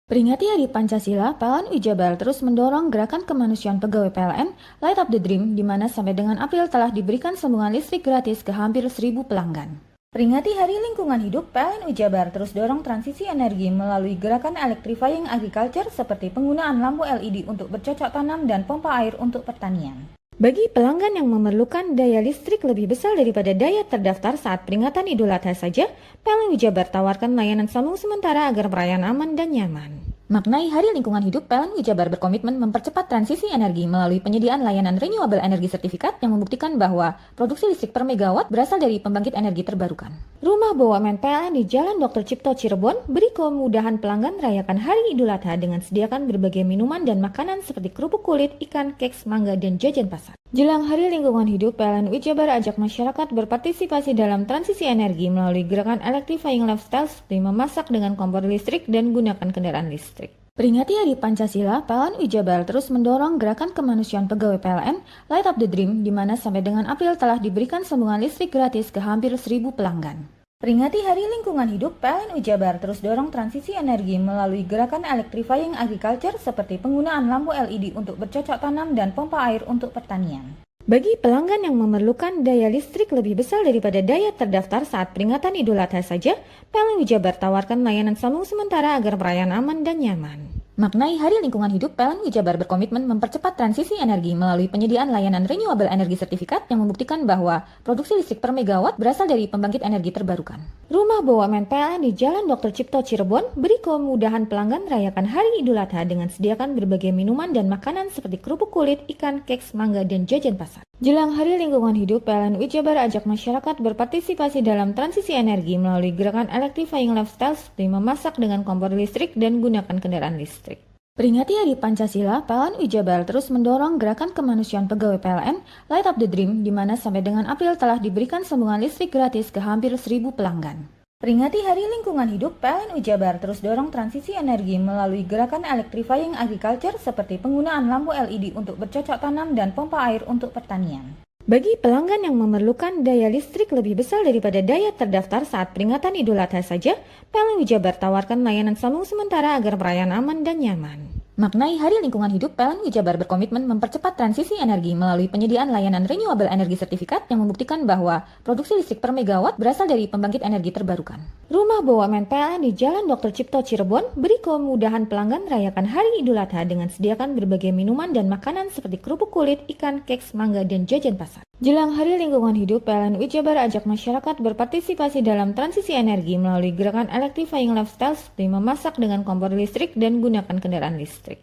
Peringati Hari Pancasila, PLN Jabar terus mendorong gerakan kemanusiaan pegawai PLN Light Up the Dream, di mana sampai dengan April telah diberikan sambungan listrik gratis ke hampir 1.000 pelanggan. Peringati Hari Lingkungan Hidup, PLN Jabar terus dorong transisi energi melalui gerakan electrifying agriculture seperti penggunaan lampu LED untuk bercocok tanam dan pompa air untuk pertanian. Bagi pelanggan yang memerlukan daya listrik lebih besar daripada daya terdaftar saat peringatan Idul Adha saja, PLN Jabar tawarkan layanan sambung sementara agar perayaan aman dan nyaman. Maknai Hari Lingkungan Hidup, PLN Jabar berkomitmen mempercepat transisi energi melalui penyediaan layanan renewable energy certificate yang membuktikan bahwa produksi listrik per megawatt berasal dari pembangkit energi terbarukan. Rumah BUMN PLN di Jalan Dr. Cipto Cirebon beri kemudahan pelanggan merayakan Hari Idul Adha dengan sediakan berbagai minuman dan makanan seperti kerupuk kulit, ikan, keks, mangga, dan jajan pasar. Jelang Hari Lingkungan Hidup, PLN Jabar ajak masyarakat berpartisipasi dalam transisi energi melalui gerakan electrifying lifestyle seperti memasak dengan kompor listrik dan gunakan kendaraan listrik. Peringati Hari Pancasila, PLN Jabar terus mendorong gerakan kemanusiaan pegawai PLN Light Up the Dream, di mana sampai dengan April telah diberikan sambungan listrik gratis ke hampir 1.000 pelanggan. Peringati Hari Lingkungan Hidup, PLN Jabar terus dorong transisi energi melalui gerakan electrifying agriculture seperti penggunaan lampu LED untuk bercocok tanam dan pompa air untuk pertanian. Bagi pelanggan yang memerlukan daya listrik lebih besar daripada daya terdaftar saat peringatan Idul Adha saja, PLN Jabar tawarkan layanan sambung sementara agar perayaan aman dan nyaman. Maknai Hari Lingkungan Hidup, PLN Jabar berkomitmen mempercepat transisi energi melalui penyediaan layanan renewable energy certificate yang membuktikan bahwa produksi listrik per megawatt berasal dari pembangkit energi terbarukan. Rumah BUMN PLN di Jalan Dr. Cipto Cirebon beri kemudahan pelanggan merayakan Hari Idul Adha dengan sediakan berbagai minuman dan makanan seperti kerupuk kulit, ikan, keks, mangga, dan jajan pasar. Jelang Hari Lingkungan Hidup, PLN Jabar ajak masyarakat berpartisipasi dalam transisi energi melalui gerakan electrifying lifestyle seperti memasak dengan kompor listrik dan gunakan kendaraan listrik. Peringati Hari Pancasila, PLN Jabar terus mendorong gerakan kemanusiaan pegawai PLN Light Up the Dream, di mana sampai dengan April telah diberikan sambungan listrik gratis ke hampir 1.000 pelanggan. Peringati Hari Lingkungan Hidup, PLN Jabar terus dorong transisi energi melalui gerakan electrifying agriculture seperti penggunaan lampu LED untuk bercocok tanam dan pompa air untuk pertanian. Bagi pelanggan yang memerlukan daya listrik lebih besar daripada daya terdaftar saat peringatan Idul Adha saja, PLN Jabar tawarkan layanan sambung sementara agar perayaan aman dan nyaman. Maknai Hari Lingkungan Hidup, PLN Jabar berkomitmen mempercepat transisi energi melalui penyediaan layanan renewable energy certificate yang membuktikan bahwa produksi listrik per megawatt berasal dari pembangkit energi terbarukan. Rumah BUMN PLN di Jalan Dr. Cipto Cirebon beri kemudahan pelanggan merayakan Hari Idul Adha dengan sediakan berbagai minuman dan makanan seperti kerupuk kulit, ikan, keks, mangga, dan jajan pasar. Jelang Hari Lingkungan Hidup, PLN Jabar ajak masyarakat berpartisipasi dalam transisi energi melalui gerakan electrifying lifestyle seperti memasak dengan kompor listrik dan gunakan kendaraan listrik.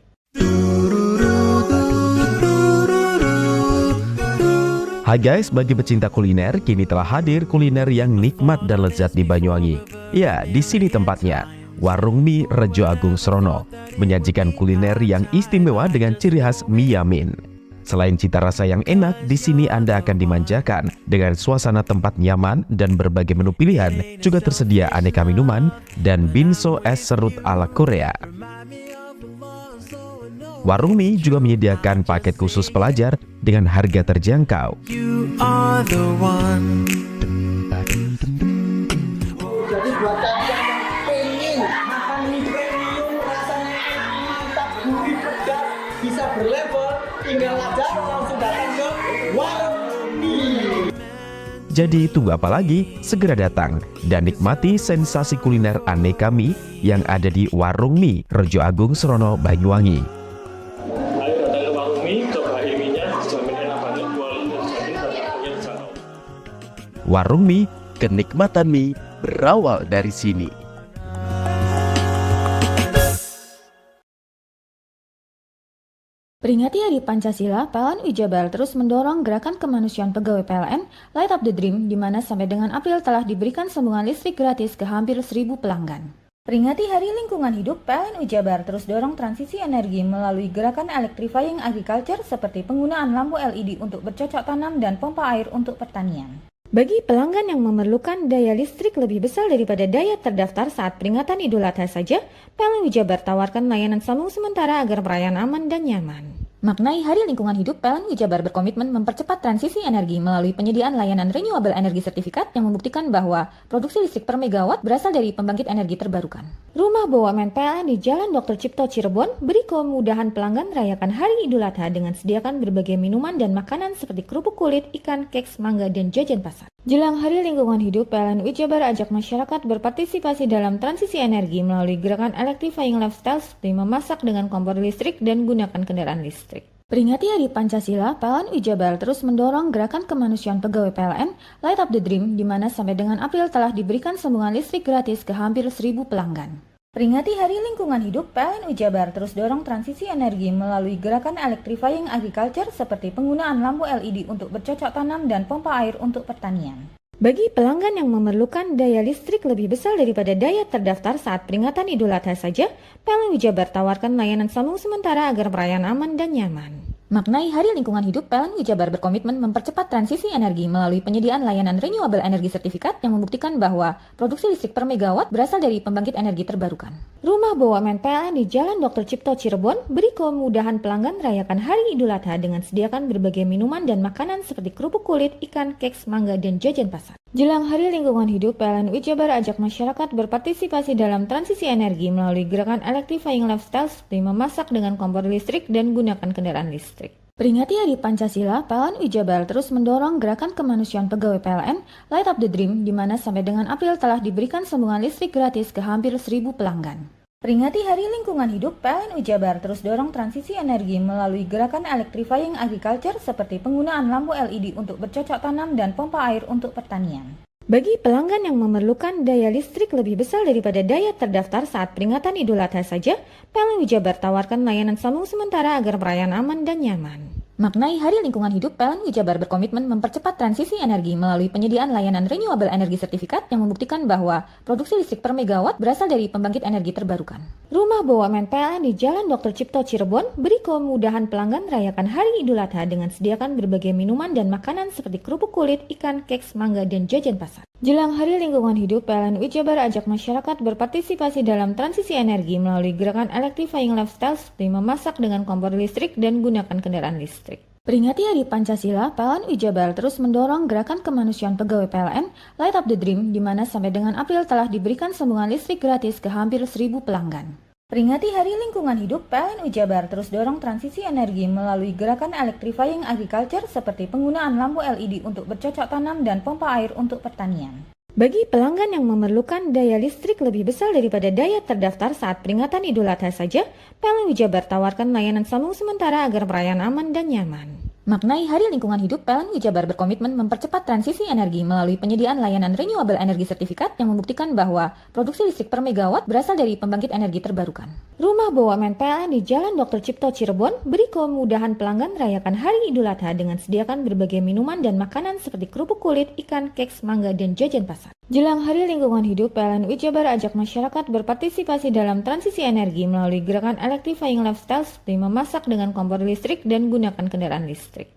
Hai guys, bagi pecinta kuliner, kini telah hadir kuliner yang nikmat dan lezat di Banyuwangi. Ya, di sini tempatnya. Warung Mie Rejo Agung Srono menyajikan kuliner yang istimewa dengan ciri khas mie yamin. Selain cita rasa yang enak, di sini Anda akan dimanjakan dengan suasana tempat nyaman dan berbagai menu pilihan. Juga tersedia aneka minuman dan binso es serut ala Korea. Warung Mie juga menyediakan paket khusus pelajar dengan harga terjangkau. Jadi buat kalian yang pengen makan mie premium rasanya mantap, gurih, pedas, bisa berlevel, tinggal aja langsung datang ke Warung Mie. Jadi tunggu apa lagi? Segera datang dan nikmati sensasi kuliner aneka mie yang ada di Warung Mie Rejo Agung Srono, Banyuwangi. Warung Mie, kenikmatan mie berawal dari sini. Peringati Hari Pancasila, PLN Jabar terus mendorong gerakan kemanusiaan pegawai PLN Light Up the Dream, di mana sampai dengan April telah diberikan sambungan listrik gratis ke hampir 1.000 pelanggan. Peringati Hari Lingkungan Hidup, PLN Jabar terus dorong transisi energi melalui gerakan electrifying agriculture seperti penggunaan lampu LED untuk bercocok tanam dan pompa air untuk pertanian. Bagi pelanggan yang memerlukan daya listrik lebih besar daripada daya terdaftar saat peringatan Idul Adha saja, PLN Jabar tawarkan layanan sambung sementara agar perayaan aman dan nyaman. Maknai Hari Lingkungan Hidup, PLN Jabar berkomitmen mempercepat transisi energi melalui penyediaan layanan renewable energy sertifikat yang membuktikan bahwa produksi listrik per megawatt berasal dari pembangkit energi terbarukan. Rumah BUMN PLN di Jalan Dr. Cipto Cirebon beri kemudahan pelanggan merayakan Hari Idul Adha dengan sediakan berbagai minuman dan makanan seperti kerupuk kulit, ikan, keks, mangga, dan jajan pasar. Jelang Hari Lingkungan Hidup, PLN Jabar ajak masyarakat berpartisipasi dalam transisi energi melalui gerakan electrifying lifestyle seperti memasak dengan kompor listrik dan gunakan kendaraan listrik. Peringati Hari Pancasila, PLN Jabar terus mendorong gerakan kemanusiaan pegawai PLN Light Up the Dream, di mana sampai dengan April telah diberikan sambungan listrik gratis ke hampir 1.000 pelanggan. Peringati Hari Lingkungan Hidup, PLN Jabar terus dorong transisi energi melalui gerakan electrifying agriculture seperti penggunaan lampu LED untuk bercocok tanam dan pompa air untuk pertanian. Bagi pelanggan yang memerlukan daya listrik lebih besar daripada daya terdaftar saat peringatan Idul Adha saja, PLN Jabar tawarkan layanan sambung sementara agar perayaan aman dan nyaman. Maknai Hari Lingkungan Hidup, PLN Jabar berkomitmen mempercepat transisi energi melalui penyediaan layanan renewable energy sertifikat yang membuktikan bahwa produksi listrik per megawatt berasal dari pembangkit energi terbarukan. Rumah BUMN PLN di Jalan Dr. Cipto Cirebon beri kemudahan pelanggan merayakan Hari Idul Adha dengan sediakan berbagai minuman dan makanan seperti kerupuk kulit, ikan, keks, mangga, dan jajan pasar. Jelang Hari Lingkungan Hidup, PLN Jabar ajak masyarakat berpartisipasi dalam transisi energi melalui gerakan electrifying lifestyle seperti memasak dengan kompor listrik dan gunakan kendaraan listrik. Peringati Hari Pancasila, PLN Jabar terus mendorong gerakan kemanusiaan pegawai PLN Light Up the Dream, di mana sampai dengan April telah diberikan sambungan listrik gratis ke hampir 1.000 pelanggan. Peringati Hari Lingkungan Hidup, PLN Jabar terus dorong transisi energi melalui gerakan electrifying agriculture seperti penggunaan lampu LED untuk bercocok tanam dan pompa air untuk pertanian. Bagi pelanggan yang memerlukan daya listrik lebih besar daripada daya terdaftar saat peringatan Idul Adha saja, PLN Jabar tawarkan layanan sambung sementara agar perayaan aman dan nyaman. Maknai Hari Lingkungan Hidup, PLN Jabar berkomitmen mempercepat transisi energi melalui penyediaan layanan renewable energy sertifikat yang membuktikan bahwa produksi listrik per megawatt berasal dari pembangkit energi terbarukan. Rumah BUMN PLN di Jalan Dr. Cipto Cirebon beri kemudahan pelanggan merayakan Hari Idul Adha dengan sediakan berbagai minuman dan makanan seperti kerupuk kulit, ikan, keks, mangga, dan jajan pasar. Jelang Hari Lingkungan Hidup, PLN Jabar ajak masyarakat berpartisipasi dalam transisi energi melalui gerakan electrifying lifestyle seperti memasak dengan kompor listrik dan gunakan kendaraan listrik. Peringati Hari Pancasila, PLN Jabar terus mendorong gerakan kemanusiaan pegawai PLN Light Up the Dream, di mana sampai dengan April telah diberikan sambungan listrik gratis ke hampir 1.000 pelanggan. Peringati Hari Lingkungan Hidup, PLN Jabar terus dorong transisi energi melalui gerakan electrifying agriculture seperti penggunaan lampu LED untuk bercocok tanam dan pompa air untuk pertanian. Bagi pelanggan yang memerlukan daya listrik lebih besar daripada daya terdaftar saat peringatan Idul Adha saja, PLN Jabar tawarkan layanan sambung sementara agar perayaan aman dan nyaman. Maknai Hari Lingkungan Hidup, PLN Jabar berkomitmen mempercepat transisi energi melalui penyediaan layanan renewable energy sertifikat yang membuktikan bahwa produksi listrik per megawatt berasal dari pembangkit energi terbarukan. Rumah BUMN PLN di Jalan Dr. Cipto Cirebon beri kemudahan pelanggan merayakan Hari Idul Adha dengan sediakan berbagai minuman dan makanan seperti kerupuk kulit, ikan, keks, mangga, dan jajan pasar. Jelang Hari Lingkungan Hidup, PLN Jabar ajak masyarakat berpartisipasi dalam transisi energi melalui gerakan electrifying lifestyle seperti memasak dengan kompor listrik dan gunakan kendaraan listrik.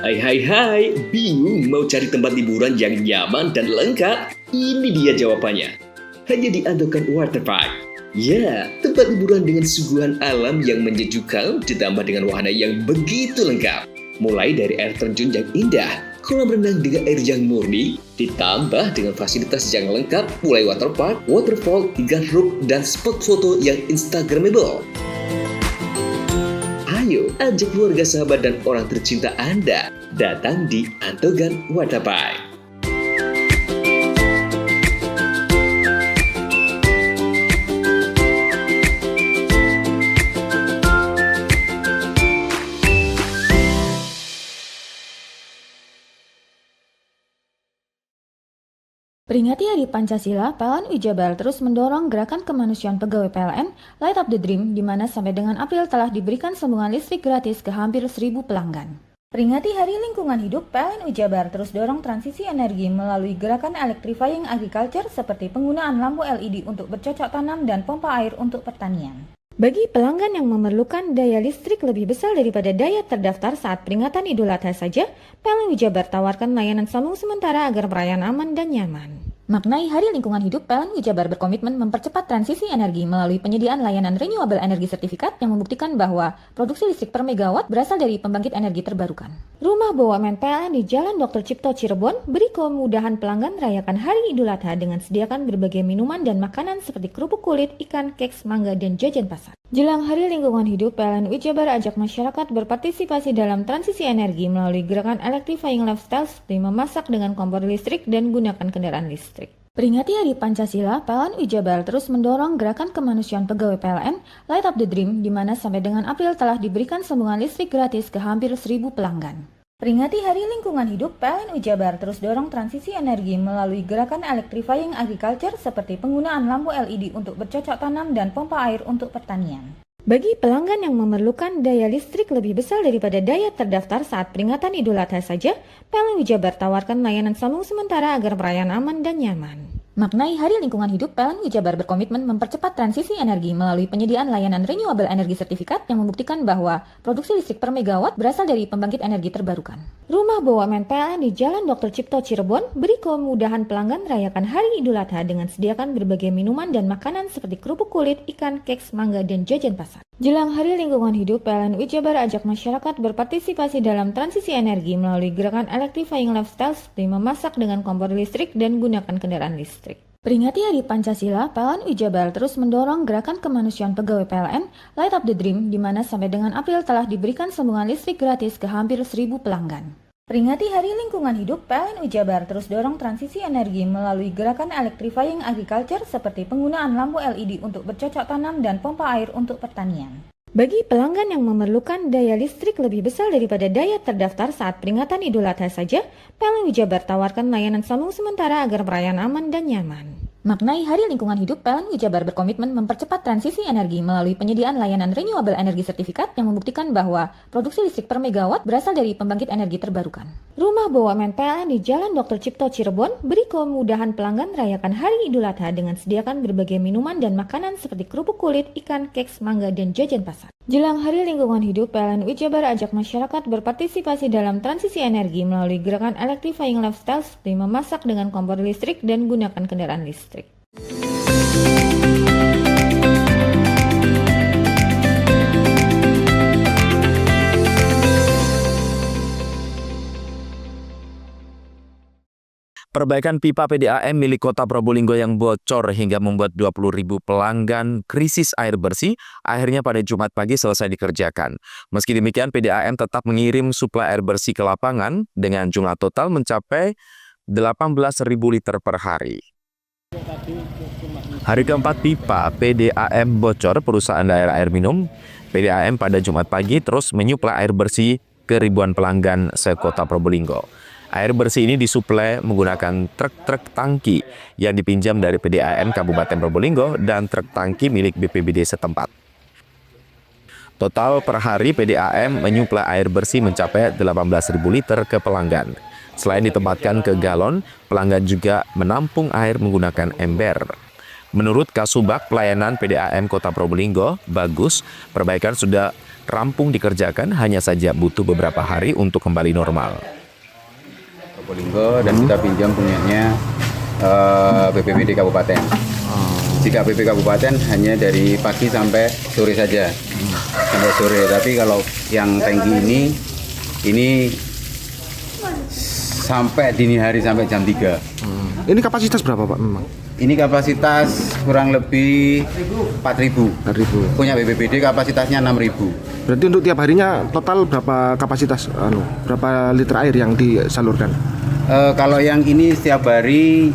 Hai, bingung mau cari tempat liburan yang nyaman dan lengkap? Ini dia jawabannya. Hanya di Andokan Waterpark. Ya, tempat liburan dengan suguhan alam yang menyejukkan ditambah dengan wahana yang begitu lengkap. Mulai dari air terjun yang indah, kolam renang dengan air yang murni, ditambah dengan fasilitas yang lengkap mulai waterpark, waterfall, hingga roof dan spot foto yang instagramable. Ayo, ajak keluarga, sahabat, dan orang tercinta Anda datang di Andokan Waterpark. Peringati Hari Pancasila, PLN Jabar terus mendorong gerakan kemanusiaan pegawai PLN Light Up the Dream, di mana sampai dengan April telah diberikan sambungan listrik gratis ke hampir 1.000 pelanggan. Peringati Hari Lingkungan Hidup, PLN Jabar terus dorong transisi energi melalui gerakan electrifying agriculture seperti penggunaan lampu LED untuk bercocok tanam dan pompa air untuk pertanian. Bagi pelanggan yang memerlukan daya listrik lebih besar daripada daya terdaftar saat peringatan Idul Adha saja, PLN Jabar tawarkan layanan sambung sementara agar perayaan aman dan nyaman. Maknai Hari Lingkungan Hidup, PLN Jabar berkomitmen mempercepat transisi energi melalui penyediaan layanan renewable energy sertifikat yang membuktikan bahwa produksi listrik per megawatt berasal dari pembangkit energi terbarukan. Rumah BUMN PLN di Jalan Dr. Cipto Cirebon beri kemudahan pelanggan merayakan Hari Idul Adha dengan sediakan berbagai minuman dan makanan seperti kerupuk kulit, ikan, keks, mangga, dan jajan pasar. Jelang Hari Lingkungan Hidup, PLN Jabar ajak masyarakat berpartisipasi dalam transisi energi melalui gerakan electrifying lifestyle seperti memasak dengan kompor listrik dan gunakan kendaraan listrik. Peringati Hari Pancasila, PLN Jabar terus mendorong gerakan kemanusiaan pegawai PLN Light Up the Dream, di mana sampai dengan April telah diberikan sambungan listrik gratis ke hampir 1.000 pelanggan. Peringati Hari Lingkungan Hidup, PLN Jabar terus dorong transisi energi melalui gerakan electrifying agriculture seperti penggunaan lampu LED untuk bercocok tanam dan pompa air untuk pertanian. Bagi pelanggan yang memerlukan daya listrik lebih besar daripada daya terdaftar saat peringatan Idul Adha saja, PLN Jabar tawarkan layanan sambung sementara agar perayaan aman dan nyaman. Maknai Hari Lingkungan Hidup, PLN Jabar berkomitmen mempercepat transisi energi melalui penyediaan layanan renewable energy sertifikat yang membuktikan bahwa produksi listrik per megawatt berasal dari pembangkit energi terbarukan. Rumah BUMN PLN di Jalan Dr. Cipto Cirebon beri kemudahan pelanggan merayakan Hari Idul Adha dengan sediakan berbagai minuman dan makanan seperti kerupuk kulit, ikan, keks, mangga, dan jajan pasar. Jelang Hari Lingkungan Hidup, PLN Jabar ajak masyarakat berpartisipasi dalam transisi energi melalui gerakan electrifying lifestyle seperti memasak dengan kompor listrik dan gunakan kendaraan listrik. Peringati Hari Pancasila, PLN Jabar terus mendorong gerakan kemanusiaan pegawai PLN Light Up the Dream, di mana sampai dengan April telah diberikan sambungan listrik gratis ke hampir 1.000 pelanggan. Peringati Hari Lingkungan Hidup, PLN Jabar terus dorong transisi energi melalui gerakan electrifying agriculture seperti penggunaan lampu LED untuk bercocok tanam dan pompa air untuk pertanian. Bagi pelanggan yang memerlukan daya listrik lebih besar daripada daya terdaftar saat peringatan Idul Adha saja, PLN Jabar tawarkan layanan sambung sementara agar perayaan aman dan nyaman. Maknai Hari Lingkungan Hidup, PLN Jabar berkomitmen mempercepat transisi energi melalui penyediaan layanan renewable energy sertifikat yang membuktikan bahwa produksi listrik per megawatt berasal dari pembangkit energi terbarukan. Rumah BUMN PLN di Jalan Dr. Cipto Cirebon beri kemudahan pelanggan merayakan Hari Idul Adha dengan sediakan berbagai minuman dan makanan seperti kerupuk kulit, ikan, keks, mangga, dan jajan pasar. Jelang Hari Lingkungan Hidup, PLN Jabar ajak masyarakat berpartisipasi dalam transisi energi melalui gerakan electrifying lifestyle seperti memasak dengan kompor listrik dan gunakan kendaraan listrik. Perbaikan pipa PDAM milik Kota Probolinggo yang bocor hingga membuat 20.000 pelanggan krisis air bersih akhirnya pada Jumat pagi selesai dikerjakan. Meski demikian, PDAM tetap mengirim suplai air bersih ke lapangan dengan jumlah total mencapai 18.000 liter per hari. Hari keempat pipa PDAM bocor, perusahaan daerah air minum PDAM pada Jumat pagi terus menyuplai air bersih ke ribuan pelanggan se-Kota Probolinggo. Air bersih ini disuplai menggunakan truk-truk tangki yang dipinjam dari PDAM Kabupaten Probolinggo dan truk tangki milik BPBD setempat. Total per hari PDAM menyuplai air bersih mencapai 18.000 liter ke pelanggan. Selain ditempatkan ke galon, pelanggan juga menampung air menggunakan ember. Menurut Kasubag Pelayanan PDAM Kota Probolinggo, Bagus, perbaikan sudah rampung dikerjakan, hanya saja butuh beberapa hari untuk kembali normal. Probolinggo dan kita pinjam punyanya BPBD Kabupaten. Jika BP Kabupaten hanya dari pagi sampai sore saja, sampai sore. Tapi kalau yang tangki ini sampai dini hari sampai jam 3. Ini kapasitas berapa Pak memang? Ini kapasitas kurang lebih 4.000. Punya BPBD kapasitasnya 6.000. Berarti untuk tiap harinya total berapa kapasitas, berapa liter air yang disalurkan? Kalau yang ini setiap hari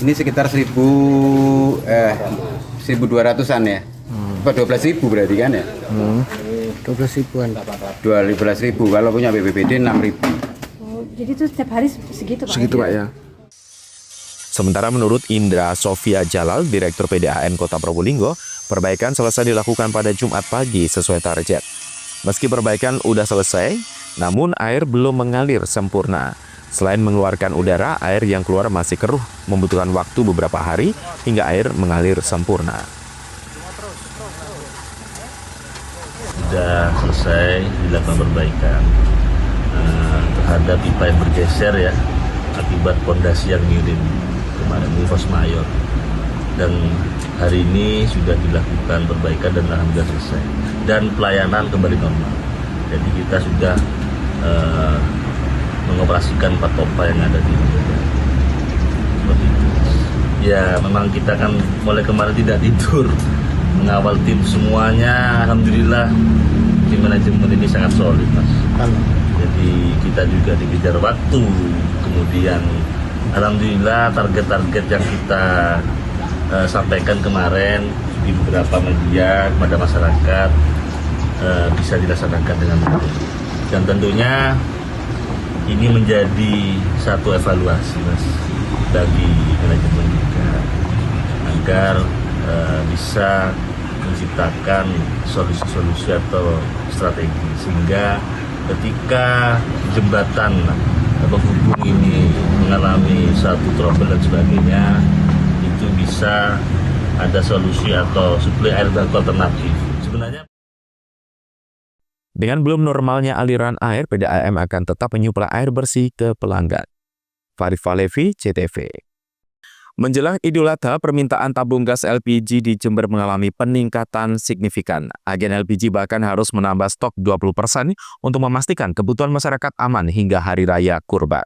ini sekitar 1.200-an ya. 12.000 berarti kan ya? 12.000-an. 12.000. Kalau punya BPBD 6.000. Oh, jadi itu setiap hari segitu Pak? Segitu Pak ya. Sementara menurut Indra Sofia Jalal, Direktur PDAM Kota Probolinggo, perbaikan selesai dilakukan pada Jumat pagi sesuai target. Meski perbaikan udah selesai, namun air belum mengalir sempurna. Selain mengeluarkan udara, air yang keluar masih keruh, membutuhkan waktu beberapa hari hingga air mengalir sempurna. Sudah selesai dilakukan perbaikan terhadap pipa yang bergeser ya, akibat pondasi yang miring. Kemarin ini force majeure. Dan hari ini sudah dilakukan perbaikan dan alhamdulillah selesai. Dan pelayanan kembali normal. Jadi kita sudah mengoperasikan 4 pompa yang ada di Indonesia. Seperti itu. Ya memang kita kan mulai kemarin tidak tidur, mengawal tim semuanya. Alhamdulillah tim manajemen ini sangat solid, Mas. Jadi kita juga dikejar waktu. Kemudian alhamdulillah target-target yang kita sampaikan kemarin di beberapa media kepada masyarakat bisa dilaksanakan dengan baik. Dan tentunya ini menjadi satu evaluasi, Mas, bagi manajemen juga agar bisa menciptakan solusi-solusi atau strategi sehingga ketika jembatan penghubung ini mengalami satu trouble dan sebagainya, itu bisa ada solusi atau suplai air baku alternatif. Sebenarnya dengan belum normalnya aliran air, PDAM akan tetap menyuplai air bersih ke pelanggan. Farid Falevi, CTV. Menjelang Idul Adha, permintaan tabung gas LPG di Jember mengalami peningkatan signifikan. Agen LPG bahkan harus menambah stok 20% untuk memastikan kebutuhan masyarakat aman hingga Hari Raya Kurban.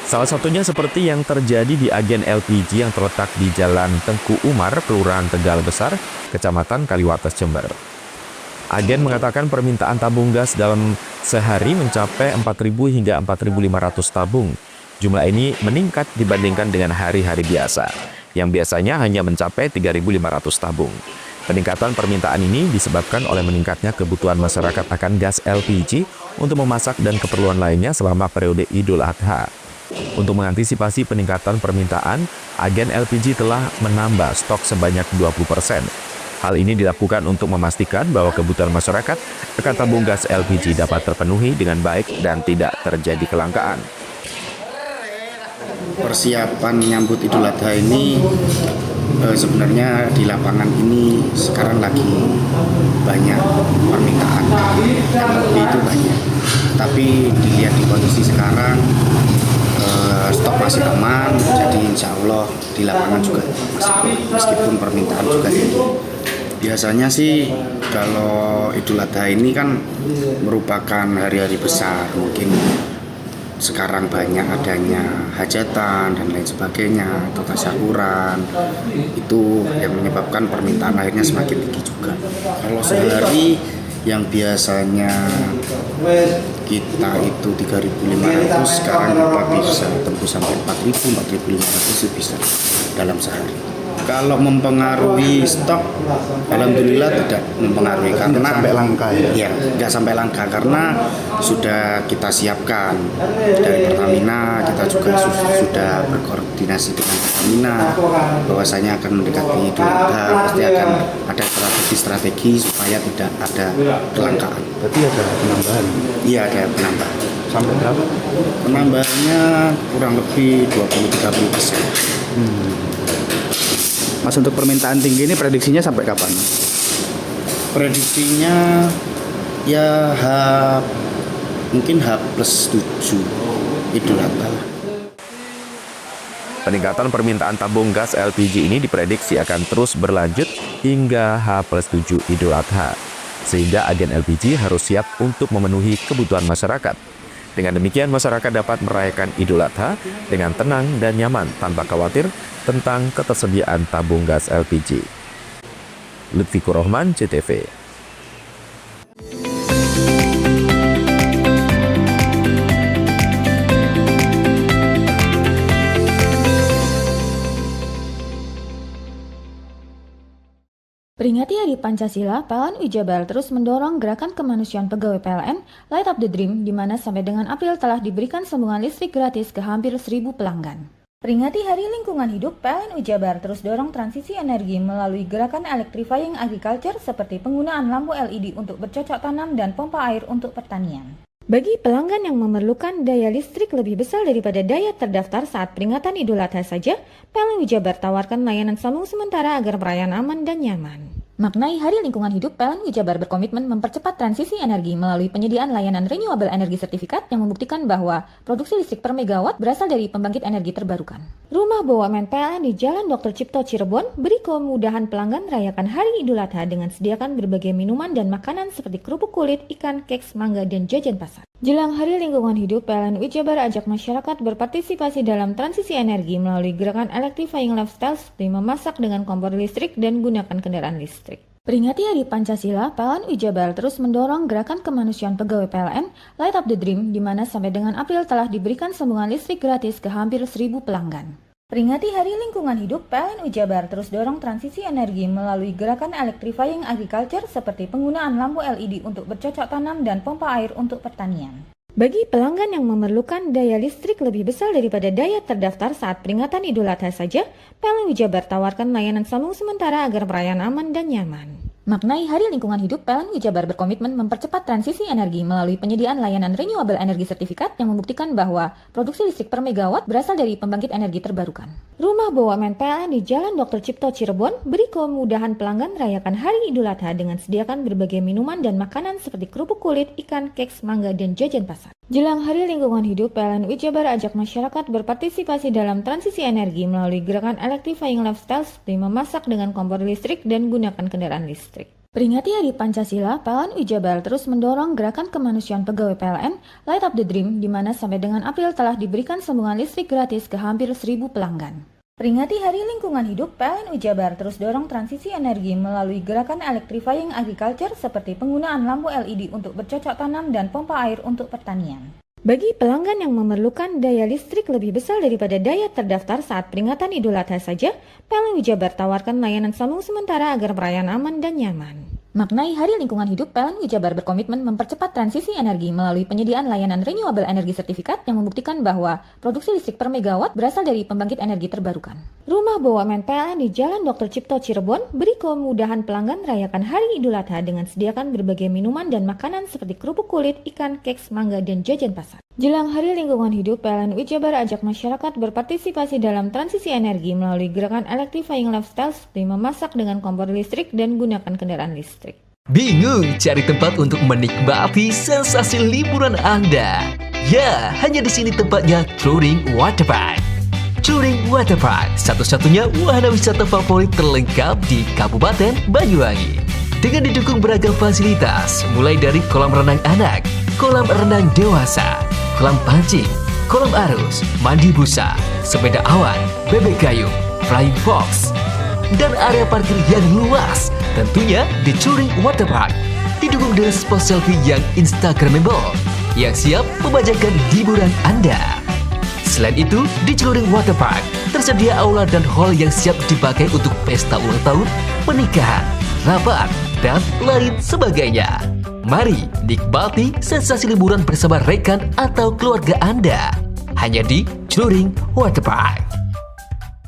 Salah satunya seperti yang terjadi di agen LPG yang terletak di Jalan Tengku Umar, Kelurahan Tegal Besar, Kecamatan Kaliwates, Jember. Agen mengatakan permintaan tabung gas dalam sehari mencapai 4.000 hingga 4.500 tabung. Jumlah ini meningkat dibandingkan dengan hari-hari biasa, yang biasanya hanya mencapai 3.500 tabung. Peningkatan permintaan ini disebabkan oleh meningkatnya kebutuhan masyarakat akan gas LPG untuk memasak dan keperluan lainnya selama periode Idul Adha. Untuk mengantisipasi peningkatan permintaan, agen LPG telah menambah stok sebanyak 20%. Hal ini dilakukan untuk memastikan bahwa kebutuhan masyarakat akan tabung gas LPG dapat terpenuhi dengan baik dan tidak terjadi kelangkaan. Persiapan menyambut Idul Adha ini sebenarnya di lapangan ini sekarang lagi banyak permintaan, yang lebih itu banyak. Tapi dilihat di kondisi sekarang stok masih aman, jadi insya Allah di lapangan juga masih aman, meskipun permintaan juga tinggi. Biasanya sih kalau Idul Adha ini kan merupakan hari-hari besar, mungkin sekarang banyak adanya hajatan dan lain sebagainya atau tasyakuran, itu yang menyebabkan permintaan airnya semakin tinggi juga. Kalau sehari yang biasanya kita itu 3.500, sekarang kita bisa tembus sampai 4.000, 4.500 itu bisa dalam sehari. Kalau mempengaruhi stok, alhamdulillah tidak mempengaruhi karena sampai langka ya, nggak sampai langka karena sudah kita siapkan dari Pertamina. Kita juga sudah berkoordinasi dengan Pertamina bahwasanya akan mendekati Idul Adha pasti akan ada strategi supaya tidak ada kelangkaan. Berarti ada penambahan? Iya, ada penambahan. Sampai berapa? Penambahannya kurang lebih 20-30%. Mas, untuk permintaan tinggi ini prediksinya sampai kapan? Prediksinya ya mungkin H+7 Idul Adha. Peningkatan permintaan tabung gas LPG ini diprediksi akan terus berlanjut hingga H+7 Idul Adha, sehingga agen LPG harus siap untuk memenuhi kebutuhan masyarakat. Dengan demikian, masyarakat dapat merayakan Idul Adha dengan tenang dan nyaman tanpa khawatir tentang ketersediaan tabung gas LPG. Lutfikur Rohman, CTV. Peringati Hari Pancasila, PLN Jabar terus mendorong gerakan kemanusiaan pegawai PLN Light Up the Dream, di mana sampai dengan April telah diberikan sambungan listrik gratis ke hampir 1.000 pelanggan. Peringati Hari Lingkungan Hidup, PLN Jabar terus dorong transisi energi melalui gerakan electrifying agriculture seperti penggunaan lampu LED untuk bercocok tanam dan pompa air untuk pertanian. Bagi pelanggan yang memerlukan daya listrik lebih besar daripada daya terdaftar saat peringatan Idul Adha saja, PLN Jabar tawarkan layanan sambung sementara agar perayaan aman dan nyaman. Maknai Hari Lingkungan Hidup, PLN Jabar berkomitmen mempercepat transisi energi melalui penyediaan layanan renewable energy sertifikat yang membuktikan bahwa produksi listrik per megawatt berasal dari pembangkit energi terbarukan. Rumah BUMN PLN di Jalan Dr. Cipto Cirebon beri kemudahan pelanggan merayakan Hari Idul Adha dengan sediakan berbagai minuman dan makanan seperti kerupuk kulit, ikan, keks, mangga, dan jajan pasar. Jelang Hari Lingkungan Hidup, PLN Jabar ajak masyarakat berpartisipasi dalam transisi energi melalui gerakan electrifying lifestyle seperti memasak dengan kompor listrik dan gunakan kendaraan listrik. Peringati Hari Pancasila, PLN Jabar terus mendorong gerakan kemanusiaan pegawai PLN Light Up the Dream, di mana sampai dengan April telah diberikan sambungan listrik gratis ke hampir 1.000 pelanggan. Peringati Hari Lingkungan Hidup, PLN Jabar terus dorong transisi energi melalui gerakan electrifying agriculture seperti penggunaan lampu LED untuk bercocok tanam dan pompa air untuk pertanian. Bagi pelanggan yang memerlukan daya listrik lebih besar daripada daya terdaftar saat peringatan Idul Adha saja, PLN Jabar tawarkan layanan sambung sementara agar perayaan aman dan nyaman. Maknai Hari Lingkungan Hidup, PLN Jabar berkomitmen mempercepat transisi energi melalui penyediaan layanan renewable energy sertifikat yang membuktikan bahwa produksi listrik per megawatt berasal dari pembangkit energi terbarukan. Rumah BUMN PLN di Jalan Dr. Cipto Cirebon beri kemudahan pelanggan merayakan Hari Idul Adha dengan sediakan berbagai minuman dan makanan seperti kerupuk kulit, ikan, keks, mangga, dan jajan pasar. Jelang Hari Lingkungan Hidup, PLN Jabar ajak masyarakat berpartisipasi dalam transisi energi melalui gerakan electrifying lifestyle seperti memasak dengan kompor listrik dan gunakan kendaraan listrik. Peringati Hari Pancasila, PLN Jabar terus mendorong gerakan kemanusiaan pegawai PLN Light Up the Dream, di mana sampai dengan April telah diberikan sambungan listrik gratis ke hampir 1.000 pelanggan. Peringati Hari Lingkungan Hidup, PLN Jabar terus dorong transisi energi melalui gerakan electrifying agriculture seperti penggunaan lampu LED untuk bercocok tanam dan pompa air untuk pertanian. Bagi pelanggan yang memerlukan daya listrik lebih besar daripada daya terdaftar saat peringatan Idul Adha saja, PLN Jabar tawarkan layanan sambung sementara agar perayaan aman dan nyaman. Maknai Hari Lingkungan Hidup, PLN Jabar berkomitmen mempercepat transisi energi melalui penyediaan layanan renewable energy sertifikat yang membuktikan bahwa produksi listrik per megawatt berasal dari pembangkit energi terbarukan. Rumah BUMN PLN di Jalan Dr. Cipto Cirebon beri kemudahan pelanggan merayakan Hari Idul Adha dengan sediakan berbagai minuman dan makanan seperti kerupuk kulit, ikan, keks, mangga, dan jajan pasar. Jelang Hari Lingkungan Hidup, PLN Jabar ajak masyarakat berpartisipasi dalam transisi energi melalui gerakan electrifying lifestyle seperti memasak dengan kompor listrik dan gunakan kendaraan listrik. Bingung cari tempat untuk menikmati sensasi liburan Anda? Ya, hanya di sini tempatnya Touring Waterpark. Touring Waterpark, satu-satunya wahana wisata favorit terlengkap di Kabupaten Banyuwangi. Dengan didukung beragam fasilitas, mulai dari kolam renang anak, kolam renang dewasa, kolam pancing, kolam arus, mandi busa, sepeda awan, bebek kayu, flying fox, dan area parkir yang luas. Tentunya di Touring Waterpark didukung dengan spot selfie yang instagramable yang siap membajakan hiburan Anda. Selain itu, di Touring Waterpark tersedia aula dan hall yang siap dipakai untuk pesta ulang tahun, pernikahan, rapat, dan lain sebagainya. Mari nikmati sensasi liburan bersama rekan atau keluarga Anda hanya di Touring Waterpark.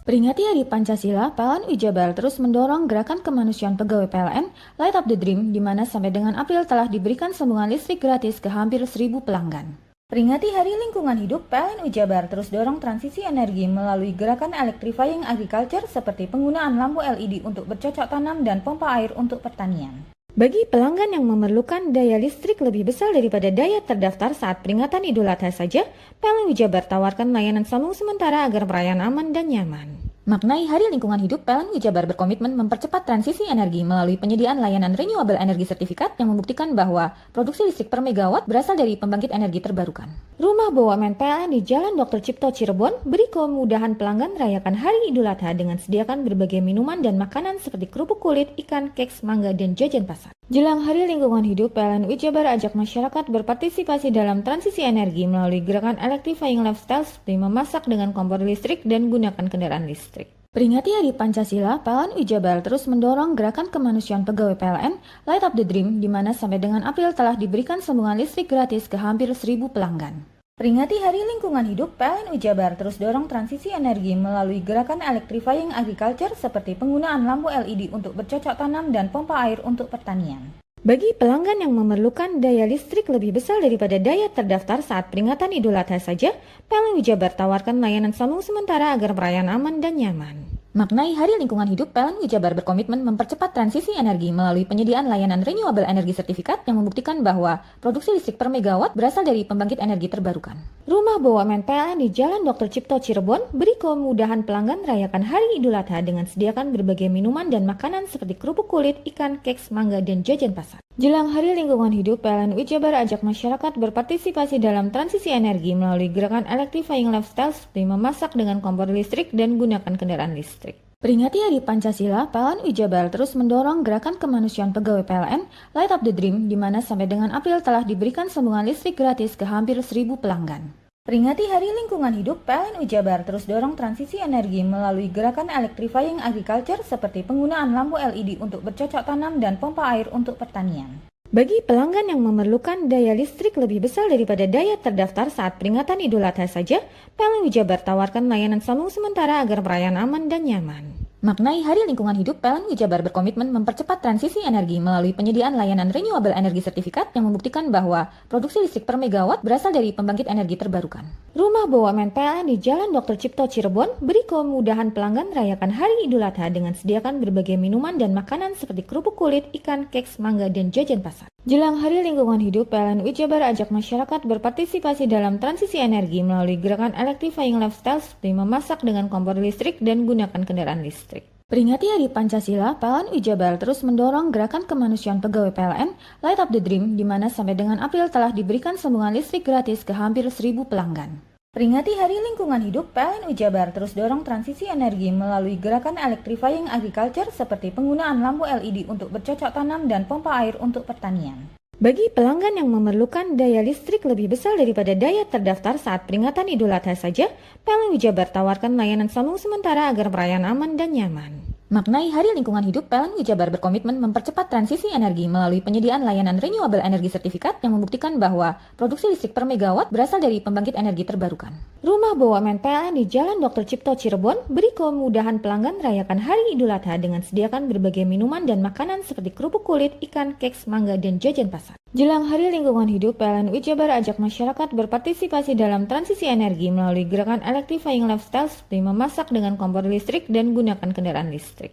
Peringati Hari Pancasila, PLN Jabar terus mendorong gerakan kemanusiaan pegawai PLN Light Up the Dream, di mana sampai dengan April telah diberikan sambungan listrik gratis ke hampir 1.000 pelanggan. Peringati Hari Lingkungan Hidup, PLN Jabar terus dorong transisi energi melalui gerakan electrifying agriculture seperti penggunaan lampu LED untuk bercocok tanam dan pompa air untuk pertanian. Bagi pelanggan yang memerlukan daya listrik lebih besar daripada daya terdaftar saat peringatan Idul Adha saja, PLN Jabar tawarkan layanan sambung sementara agar perayaan aman dan nyaman. Maknai Hari Lingkungan Hidup, PLN Jabar berkomitmen mempercepat transisi energi melalui penyediaan layanan renewable energy sertifikat yang membuktikan bahwa produksi listrik per megawatt berasal dari pembangkit energi terbarukan. Rumah BUMN PLN di Jalan Dr. Cipto Cirebon beri kemudahan pelanggan merayakan Hari Idul Adha dengan sediakan berbagai minuman dan makanan seperti kerupuk kulit, ikan, keks, mangga, dan jajan pasar. Jelang Hari Lingkungan Hidup, PLN Jabar ajak masyarakat berpartisipasi dalam transisi energi melalui gerakan electrifying lifestyle seperti memasak dengan kompor listrik dan gunakan kendaraan listrik. Peringati Hari Pancasila, PLN Jabar terus mendorong gerakan kemanusiaan pegawai PLN Light Up the Dream, di mana sampai dengan April telah diberikan sambungan listrik gratis ke hampir 1.000 pelanggan. Peringati Hari Lingkungan Hidup, PLN Jabar terus dorong transisi energi melalui gerakan electrifying agriculture seperti penggunaan lampu LED untuk bercocok tanam dan pompa air untuk pertanian. Bagi pelanggan yang memerlukan daya listrik lebih besar daripada daya terdaftar saat peringatan Idul Adha saja, PLN Jabar tawarkan layanan sambung sementara agar perayaan aman dan nyaman. Maknai Hari Lingkungan Hidup, PLN Jabar berkomitmen mempercepat transisi energi melalui penyediaan layanan renewable energy sertifikat yang membuktikan bahwa produksi listrik per megawatt berasal dari pembangkit energi terbarukan. Rumah BUMN PLN di Jalan Dr. Cipto Cirebon beri kemudahan pelanggan merayakan Hari Idul Adha dengan sediakan berbagai minuman dan makanan seperti kerupuk kulit, ikan, keks, mangga, dan jajan pasar. Jelang Hari Lingkungan Hidup, PLN Jabar ajak masyarakat berpartisipasi dalam transisi energi melalui gerakan electrifying lifestyle seperti memasak dengan kompor listrik dan gunakan kendaraan listrik. Peringati Hari Pancasila, PLN Jabar terus mendorong gerakan kemanusiaan pegawai PLN Light Up the Dream, di mana sampai dengan April telah diberikan sambungan listrik gratis ke hampir 1.000 pelanggan. Peringati Hari Lingkungan Hidup, PLN Jabar terus dorong transisi energi melalui gerakan electrifying agriculture seperti penggunaan lampu LED untuk bercocok tanam dan pompa air untuk pertanian. Bagi pelanggan yang memerlukan daya listrik lebih besar daripada daya terdaftar saat peringatan Idul Adha saja, PLN Jabar tawarkan layanan sambung sementara agar perayaan aman dan nyaman. Maknai Hari Lingkungan Hidup, PLN Jabar berkomitmen mempercepat transisi energi melalui penyediaan layanan renewable energy sertifikat yang membuktikan bahwa produksi listrik per megawatt berasal dari pembangkit energi terbarukan. Rumah BUMN PLN di Jalan Dr. Cipto Cirebon beri kemudahan pelanggan merayakan Hari Idul Adha dengan sediakan berbagai minuman dan makanan seperti kerupuk kulit, ikan, keks, mangga, dan jajan pasar. Jelang Hari Lingkungan Hidup, PLN Jabar ajak masyarakat berpartisipasi dalam transisi energi melalui gerakan electrifying lifestyle seperti memasak dengan kompor listrik dan gunakan kendaraan listrik. Peringati Hari Pancasila, PLN Jabar terus mendorong gerakan kemanusiaan pegawai PLN Light Up the Dream, di mana sampai dengan April telah diberikan sambungan listrik gratis ke hampir 1.000 pelanggan. Peringati Hari Lingkungan Hidup, PLN Jabar terus dorong transisi energi melalui gerakan electrifying agriculture seperti penggunaan lampu LED untuk bercocok tanam dan pompa air untuk pertanian. Bagi pelanggan yang memerlukan daya listrik lebih besar daripada daya terdaftar saat peringatan Idul Adha saja, PLN Jabar tawarkan layanan sambung sementara agar perayaan aman dan nyaman. Maknai Hari Lingkungan Hidup, PLN Jabar berkomitmen mempercepat transisi energi melalui penyediaan layanan renewable energy sertifikat yang membuktikan bahwa produksi listrik per megawatt berasal dari pembangkit energi terbarukan. Rumah BUMN PLN di Jalan Dr. Cipto Cirebon beri kemudahan pelanggan merayakan Hari Idul Adha dengan sediakan berbagai minuman dan makanan seperti kerupuk kulit, ikan, keks, mangga, dan jajan pasar. Jelang Hari Lingkungan Hidup, PLN Jabar ajak masyarakat berpartisipasi dalam transisi energi melalui gerakan electrifying lifestyle seperti memasak dengan kompor listrik dan gunakan kendaraan listrik.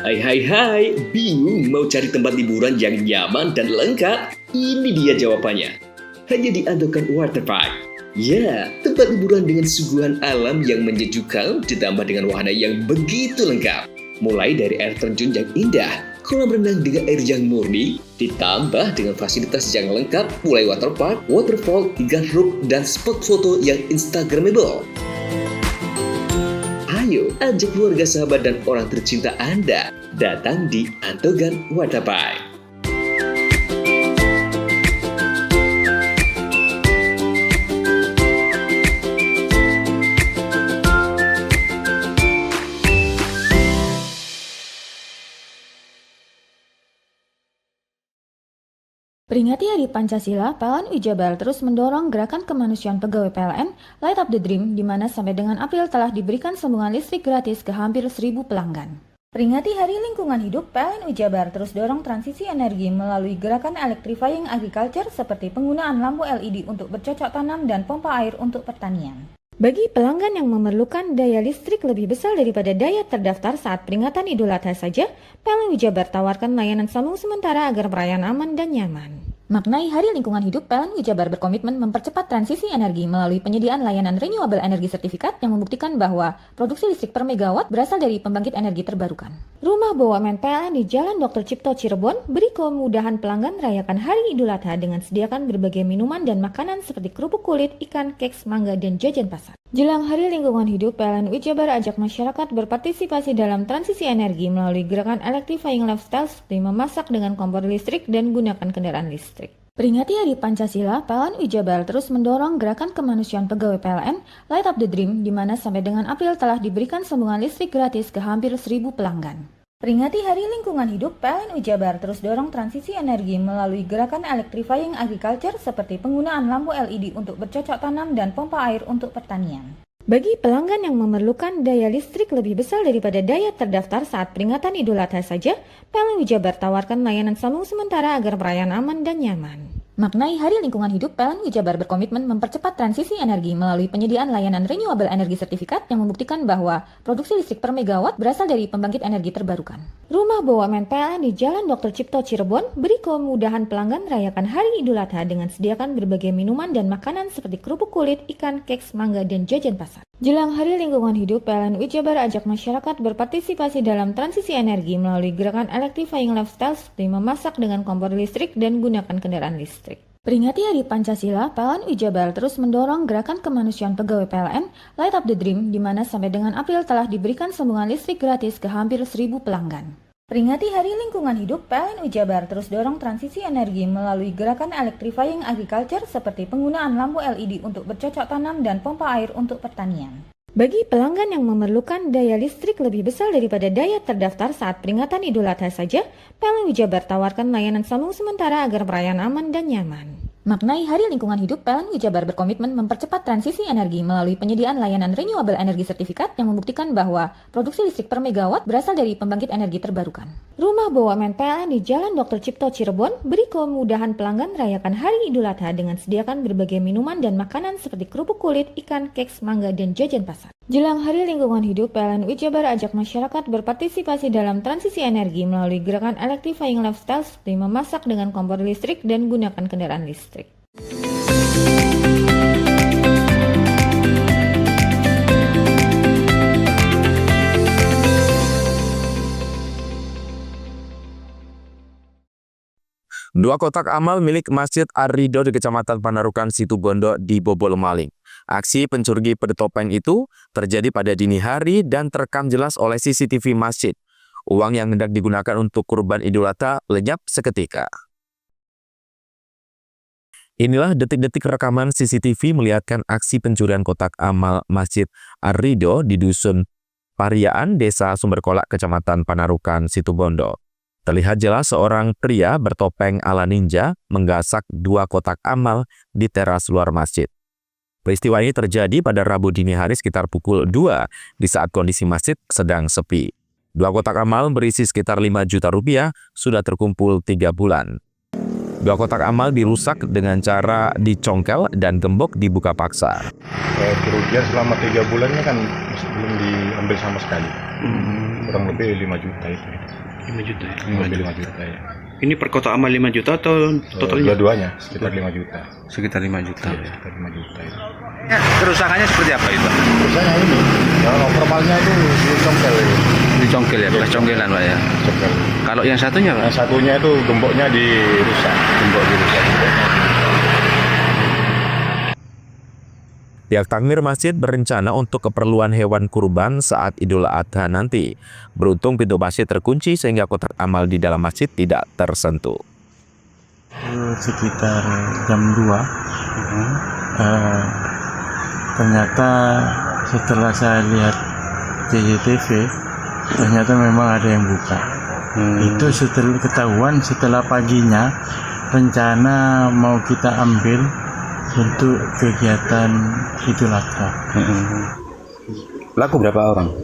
Hai, bingung mau cari tempat liburan yang nyaman dan lengkap? Ini dia jawabannya. Hanya di Andokan Waterpark. Ya, tempat liburan dengan suguhan alam yang menyejukkan ditambah dengan wahana yang begitu lengkap. Mulai dari air terjun yang indah, kolam renang dengan air yang murni, ditambah dengan fasilitas yang lengkap mulai waterpark, waterfall, hingga roof dan spot foto yang instagramable. Ayo, ajak keluarga, sahabat, dan orang tercinta Anda datang di Andokan Waterpark. Peringati Hari Pancasila, PLN Jabar terus mendorong gerakan kemanusiaan pegawai PLN Light Up the Dream, di mana sampai dengan April telah diberikan sambungan listrik gratis ke hampir 1.000 pelanggan. Peringati Hari Lingkungan Hidup, PLN Jabar terus dorong transisi energi melalui gerakan electrifying agriculture seperti penggunaan lampu LED untuk bercocok tanam dan pompa air untuk pertanian. Bagi pelanggan yang memerlukan daya listrik lebih besar daripada daya terdaftar saat peringatan Idul Adha saja, PLN Jabar tawarkan layanan sambung sementara agar perayaan aman dan nyaman. Maknai Hari Lingkungan Hidup, PLN Jabar berkomitmen mempercepat transisi energi melalui penyediaan layanan renewable energy sertifikat yang membuktikan bahwa produksi listrik per megawatt berasal dari pembangkit energi terbarukan. Rumah BUMN PLN di Jalan Dr. Cipto Cirebon beri kemudahan pelanggan merayakan Hari Idul Adha dengan sediakan berbagai minuman dan makanan seperti kerupuk kulit, ikan, keks, mangga, dan jajan pasar. Jelang Hari Lingkungan Hidup, PLN Jabar ajak masyarakat berpartisipasi dalam transisi energi melalui gerakan electrifying lifestyle seperti memasak dengan kompor listrik dan gunakan kendaraan listrik. Peringati Hari Pancasila, PLN Jabar terus mendorong gerakan kemanusiaan pegawai PLN Light Up the Dream, di mana sampai dengan April telah diberikan sambungan listrik gratis ke hampir 1.000 pelanggan. Peringati Hari Lingkungan Hidup, PLN Jabar terus dorong transisi energi melalui gerakan electrifying agriculture seperti penggunaan lampu LED untuk bercocok tanam dan pompa air untuk pertanian. Bagi pelanggan yang memerlukan daya listrik lebih besar daripada daya terdaftar saat peringatan Idul Adha saja, PLN Jabar tawarkan layanan sambung sementara agar perayaan aman dan nyaman. Maknai Hari Lingkungan Hidup, PLN Jabar berkomitmen mempercepat transisi energi melalui penyediaan layanan renewable energy sertifikat yang membuktikan bahwa produksi listrik per megawatt berasal dari pembangkit energi terbarukan. Rumah BUMN PLN di Jalan Dr. Cipto Cirebon beri kemudahan pelanggan merayakan Hari Idul Adha dengan sediakan berbagai minuman dan makanan seperti kerupuk kulit, ikan, keks, mangga, dan jajan pasar. Jelang Hari Lingkungan Hidup, PLN Jabar ajak masyarakat berpartisipasi dalam transisi energi melalui gerakan electrifying lifestyle seperti memasak dengan kompor listrik dan gunakan kendaraan listrik. Peringati Hari Pancasila, PLN Jabar terus mendorong gerakan kemanusiaan pegawai PLN Light Up the Dream, di mana sampai dengan April telah diberikan sambungan listrik gratis ke hampir 1.000 pelanggan. Peringati Hari Lingkungan Hidup, PLN Jabar terus dorong transisi energi melalui gerakan electrifying agriculture seperti penggunaan lampu LED untuk bercocok tanam dan pompa air untuk pertanian. Bagi pelanggan yang memerlukan daya listrik lebih besar daripada daya terdaftar saat peringatan Idul Adha saja, PLN Jabar tawarkan layanan sambung sementara agar perayaan aman dan nyaman. Maknai Hari Lingkungan Hidup, PLN Jabar berkomitmen mempercepat transisi energi melalui penyediaan layanan renewable energy sertifikat yang membuktikan bahwa produksi listrik per megawatt berasal dari pembangkit energi terbarukan. Rumah BUMN PLN di Jalan Dr. Cipto Cirebon beri kemudahan pelanggan merayakan Hari Idul Adha dengan sediakan berbagai minuman dan makanan seperti kerupuk kulit, ikan, keks, mangga, dan jajan pasar. Jelang Hari Lingkungan Hidup, PLN Jabar ajak masyarakat berpartisipasi dalam transisi energi melalui gerakan electrifying lifestyle seperti memasak dengan kompor listrik dan gunakan kendaraan listrik. Dua kotak amal milik Masjid Ar-Ridho di Kecamatan Panarukan Situbondo dibobol maling. Aksi pencuri pedetopeng itu terjadi pada dini hari dan terekam jelas oleh CCTV masjid. Uang yang hendak digunakan untuk kurban Idul Adha lenyap seketika. Inilah detik-detik rekaman CCTV melihatkan aksi pencurian kotak amal Masjid Ar-Ridho di Dusun Pariaan, Desa Sumberkolak, Kecamatan Panarukan, Situbondo. Terlihat jelas seorang pria bertopeng ala ninja menggasak dua kotak amal di teras luar masjid. Peristiwa ini terjadi pada Rabu dini hari sekitar pukul 2 di saat kondisi masjid sedang sepi. Dua kotak amal berisi sekitar 5 juta rupiah sudah terkumpul 3 bulan. Dua kotak amal dirusak dengan cara dicongkel dan gembok dibuka paksa. Kerugian selama 3 bulannya kan belum diambil sama sekali. Kurang lebih 5 juta itu. 5 juta ya? 5 juta ya. Ini per kotak amal 5 juta atau totalnya? Dua-duanya sekitar 5 juta. Sekitar 5 juta. Iya, sekitar 5 juta itu. Ya, kerusakannya seperti apa itu? Kerusakannya ini, kalau normalnya itu dicongkel. Dicongkel ya, bekas congkelan Pak ya? Congkel. Kalau yang satunya Pak? Yang satunya itu gemboknya dirusak. Gembok dirusak. Pihak takmir masjid berencana untuk keperluan hewan kurban saat Idul Adha nanti. Beruntung pintu masjid terkunci sehingga kotak amal di dalam masjid tidak tersentuh. Sekitar jam 2, ternyata setelah saya lihat CCTV, ternyata memang ada yang buka. Itu setelah ketahuan setelah paginya rencana mau kita ambil untuk kegiatan Idul Adha. Pelaku berapa orang?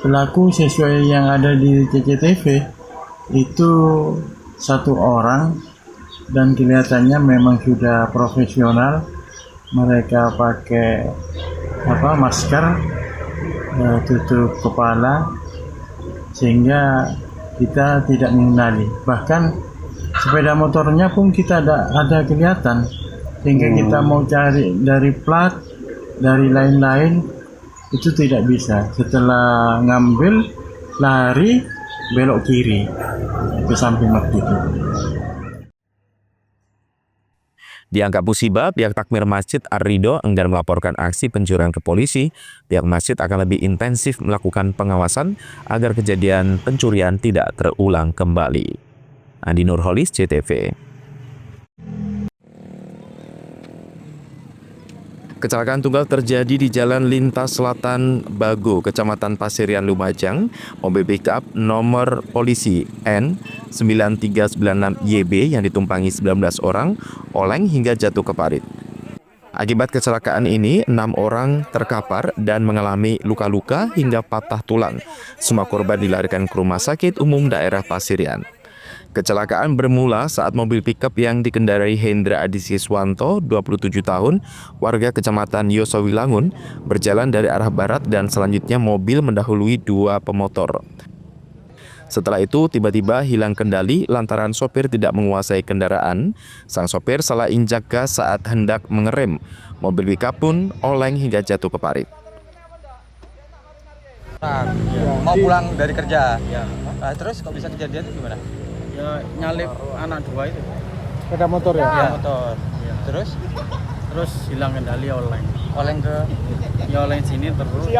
Pelaku sesuai yang ada di CCTV itu 1 orang dan kelihatannya memang sudah profesional. Mereka pakai masker, tutup kepala sehingga kita tidak mengenali. Bahkan sepeda motornya pun kita ada kelihatan. Sehingga kita mau cari dari plat, dari lain-lain, itu tidak bisa. Setelah ngambil, lari, belok kiri ke samping masjid. Dianggap musibah, pihak takmir Masjid Ar-Ridho enggan melaporkan aksi pencurian ke polisi. Pihak masjid akan lebih intensif melakukan pengawasan agar kejadian pencurian tidak terulang kembali. Andi Nurholis, CTV. Kecelakaan tunggal terjadi di Jalan Lintas Selatan Bago, Kecamatan Pasirian, Lumajang. Mobil pickup nomor polisi N9396YB yang ditumpangi 19 orang oleng hingga jatuh ke parit. Akibat kecelakaan ini, 6 orang terkapar dan mengalami luka-luka hingga patah tulang. Semua korban dilarikan ke Rumah Sakit Umum Daerah Pasirian. Kecelakaan bermula saat mobil pickup yang dikendarai Hendra Adi Siswanto, 27 tahun, warga Kecamatan Yosowilangun, berjalan dari arah barat dan selanjutnya mobil mendahului dua pemotor. Setelah itu tiba-tiba hilang kendali lantaran sopir tidak menguasai kendaraan. Sang sopir salah injak gas saat hendak mengerem. Mobil pickup pun oleng hingga jatuh ke parit. Mau pulang dari kerja. Nah, terus kok bisa kejadian itu gimana? Ya nyalip anak dua itu. Sepeda motor ya? Ya. Motor. Terus hilang kendali oleng. Oleng ke Ya oleng sini terus.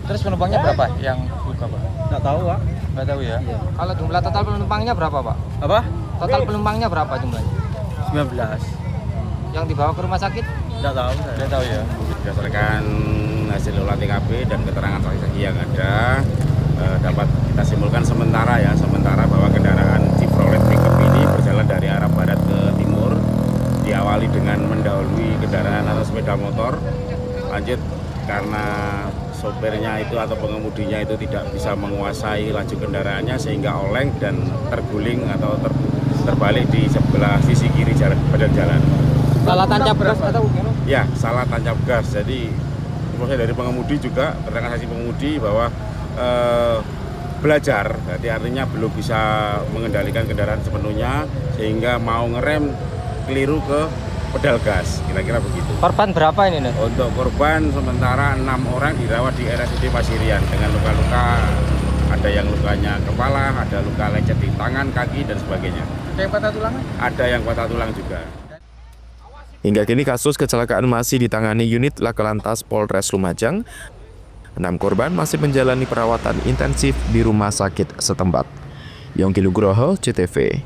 Terus penumpangnya berapa yang luka, Pak? Nggak tahu, Pak. Nggak tahu ya. Kalau jumlah total penumpangnya berapa, Pak? Apa? Total penumpangnya berapa jumlahnya? 19. Yang dibawa ke rumah sakit? Nggak tahu saya. Nggak tahu ya. Berdasarkan hasil olah TKP dan keterangan saksi-saksi yang ada, dapat kita simpulkan sementara bahwa kendaraan Chevrolet pickup ini berjalan dari arah barat ke timur, diawali dengan mendahului kendaraan atau sepeda motor, lanjut karena sopirnya itu atau pengemudinya itu tidak bisa menguasai laju kendaraannya sehingga oleng dan terguling atau terbalik di sebelah sisi kiri badan jalan. Salah tancap gas atau gimana? Ya, salah tancap gas. Jadi proses dari pengemudi juga, keterangan saksi pengemudi bahwa belajar, jadi artinya belum bisa mengendalikan kendaraan sepenuhnya sehingga mau ngerem keliru ke pedal gas, kira-kira begitu. Korban berapa ini nih? Untuk korban sementara 6 orang dirawat di RSUD Pasirian dengan luka-luka, ada yang lukanya kepala, ada luka lecet di tangan, kaki dan sebagainya. Ada yang patah tulang? Ada yang patah tulang juga. Hingga kini kasus kecelakaan masih ditangani unit Laka Lantas Polres Lumajang. 6 korban masih menjalani perawatan intensif di rumah sakit setempat. Yongki Nugroho, CTV.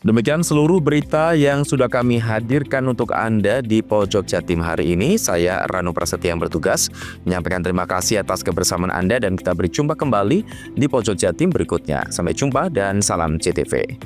Demikian seluruh berita yang sudah kami hadirkan untuk Anda di Pojok Jatim hari ini. Saya Rano Prasetya yang bertugas menyampaikan terima kasih atas kebersamaan Anda dan kita berjumpa kembali di Pojok Jatim berikutnya. Sampai jumpa dan salam CTV.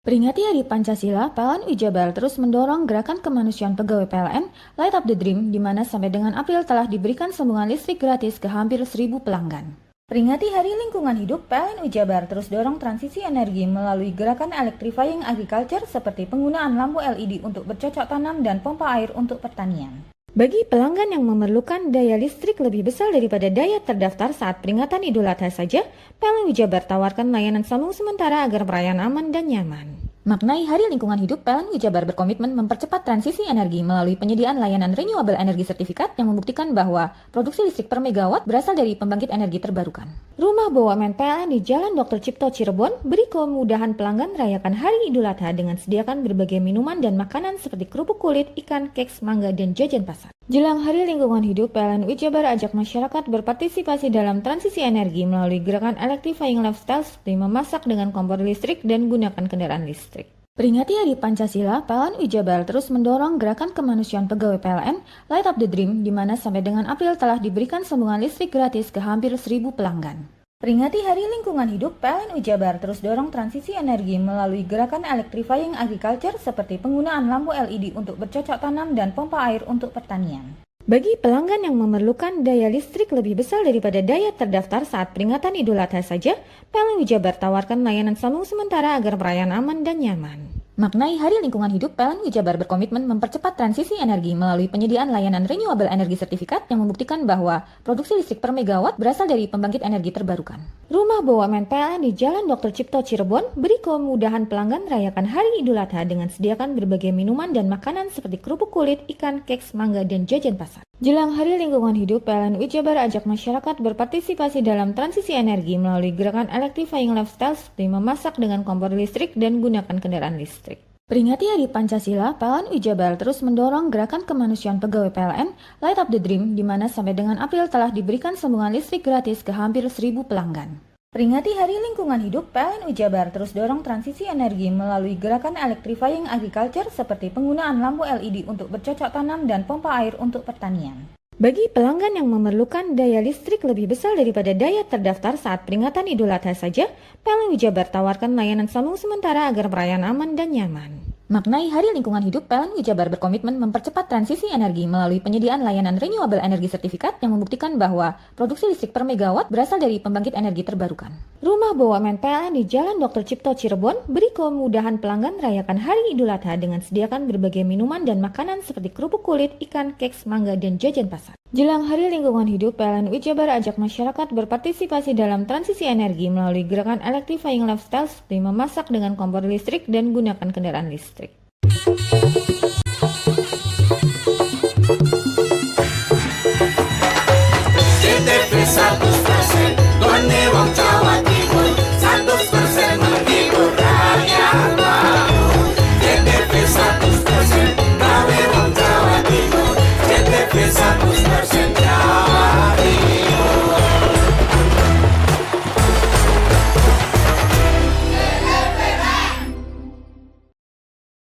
Peringati Hari Pancasila, PLN Jabar terus mendorong gerakan kemanusiaan pegawai PLN Light Up the Dream, di mana sampai dengan April telah diberikan sambungan listrik gratis ke hampir 1.000 pelanggan. Peringati Hari Lingkungan Hidup, PLN Jabar terus dorong transisi energi melalui gerakan electrifying agriculture seperti penggunaan lampu LED untuk bercocok tanam dan pompa air untuk pertanian. Bagi pelanggan yang memerlukan daya listrik lebih besar daripada daya terdaftar saat peringatan Idul Adha saja, PLN Jabar tawarkan layanan sambung sementara agar perayaan aman dan nyaman. Maknai Hari Lingkungan Hidup, PLN Jabar berkomitmen mempercepat transisi energi melalui penyediaan layanan renewable energy sertifikat yang membuktikan bahwa produksi listrik per megawatt berasal dari pembangkit energi terbarukan. Rumah BUMN PLN di Jalan Dr. Cipto Cirebon beri kemudahan pelanggan merayakan Hari Idul Adha dengan sediakan berbagai minuman dan makanan seperti kerupuk kulit, ikan, keks, mangga, dan jajan pasar. Jelang Hari Lingkungan Hidup, PLN Jabar ajak masyarakat berpartisipasi dalam transisi energi melalui gerakan electrifying lifestyle seperti memasak dengan kompor listrik dan gunakan kendaraan listrik. Peringati Hari Pancasila, PLN Jabar terus mendorong gerakan kemanusiaan pegawai PLN Light Up the Dream, di mana sampai dengan April telah diberikan sambungan listrik gratis ke hampir 1.000 pelanggan. Peringati Hari Lingkungan Hidup, PLN Jabar terus dorong transisi energi melalui gerakan electrifying agriculture seperti penggunaan lampu LED untuk bercocok tanam dan pompa air untuk pertanian. Bagi pelanggan yang memerlukan daya listrik lebih besar daripada daya terdaftar saat peringatan Idul Adha saja, PLN Jabar tawarkan layanan sambung sementara agar perayaan aman dan nyaman. Maknai Hari Lingkungan Hidup, PLN Jabar berkomitmen mempercepat transisi energi melalui penyediaan layanan renewable energy sertifikat yang membuktikan bahwa produksi listrik per megawatt berasal dari pembangkit energi terbarukan. Rumah BUMN PLN di Jalan Dr. Cipto Cirebon beri kemudahan pelanggan merayakan Hari Idul Adha dengan sediakan berbagai minuman dan makanan seperti kerupuk kulit, ikan, keks, mangga, dan jajan pasar. Jelang Hari Lingkungan Hidup, PLN Jabar ajak masyarakat berpartisipasi dalam transisi energi melalui gerakan electrifying lifestyle seperti memasak dengan kompor listrik dan gunakan kendaraan listrik. Peringati Hari Pancasila, PLN Jabar terus mendorong gerakan kemanusiaan pegawai PLN Light Up the Dream, di mana sampai dengan April telah diberikan sambungan listrik gratis ke hampir 1.000 pelanggan. Peringati Hari Lingkungan Hidup, PLN Jabar terus dorong transisi energi melalui gerakan electrifying agriculture seperti penggunaan lampu LED untuk bercocok tanam dan pompa air untuk pertanian. Bagi pelanggan yang memerlukan daya listrik lebih besar daripada daya terdaftar saat peringatan Idul Adha saja, PLN Jabar tawarkan layanan sambung sementara agar perayaan aman dan nyaman. Maknai Hari Lingkungan Hidup, PLN Jabar berkomitmen mempercepat transisi energi melalui penyediaan layanan renewable energy sertifikat yang membuktikan bahwa produksi listrik per megawatt berasal dari pembangkit energi terbarukan. Rumah BUMN PLN di Jalan Dr. Cipto Cirebon beri kemudahan pelanggan merayakan Hari Idul Adha dengan sediakan berbagai minuman dan makanan seperti kerupuk kulit, ikan, keks, mangga, dan jajan pasar. Jelang Hari Lingkungan Hidup, PLN Jabar ajak masyarakat berpartisipasi dalam transisi energi melalui gerakan electrifying lifestyle seperti memasak dengan kompor listrik dan gunakan kendaraan listrik. CTP 100% Gone wong Jawa Timur 100% menghibur rakyat makmur. CTP 100% gawe wong Jawa Timur. CTP 100% Jawa Timur.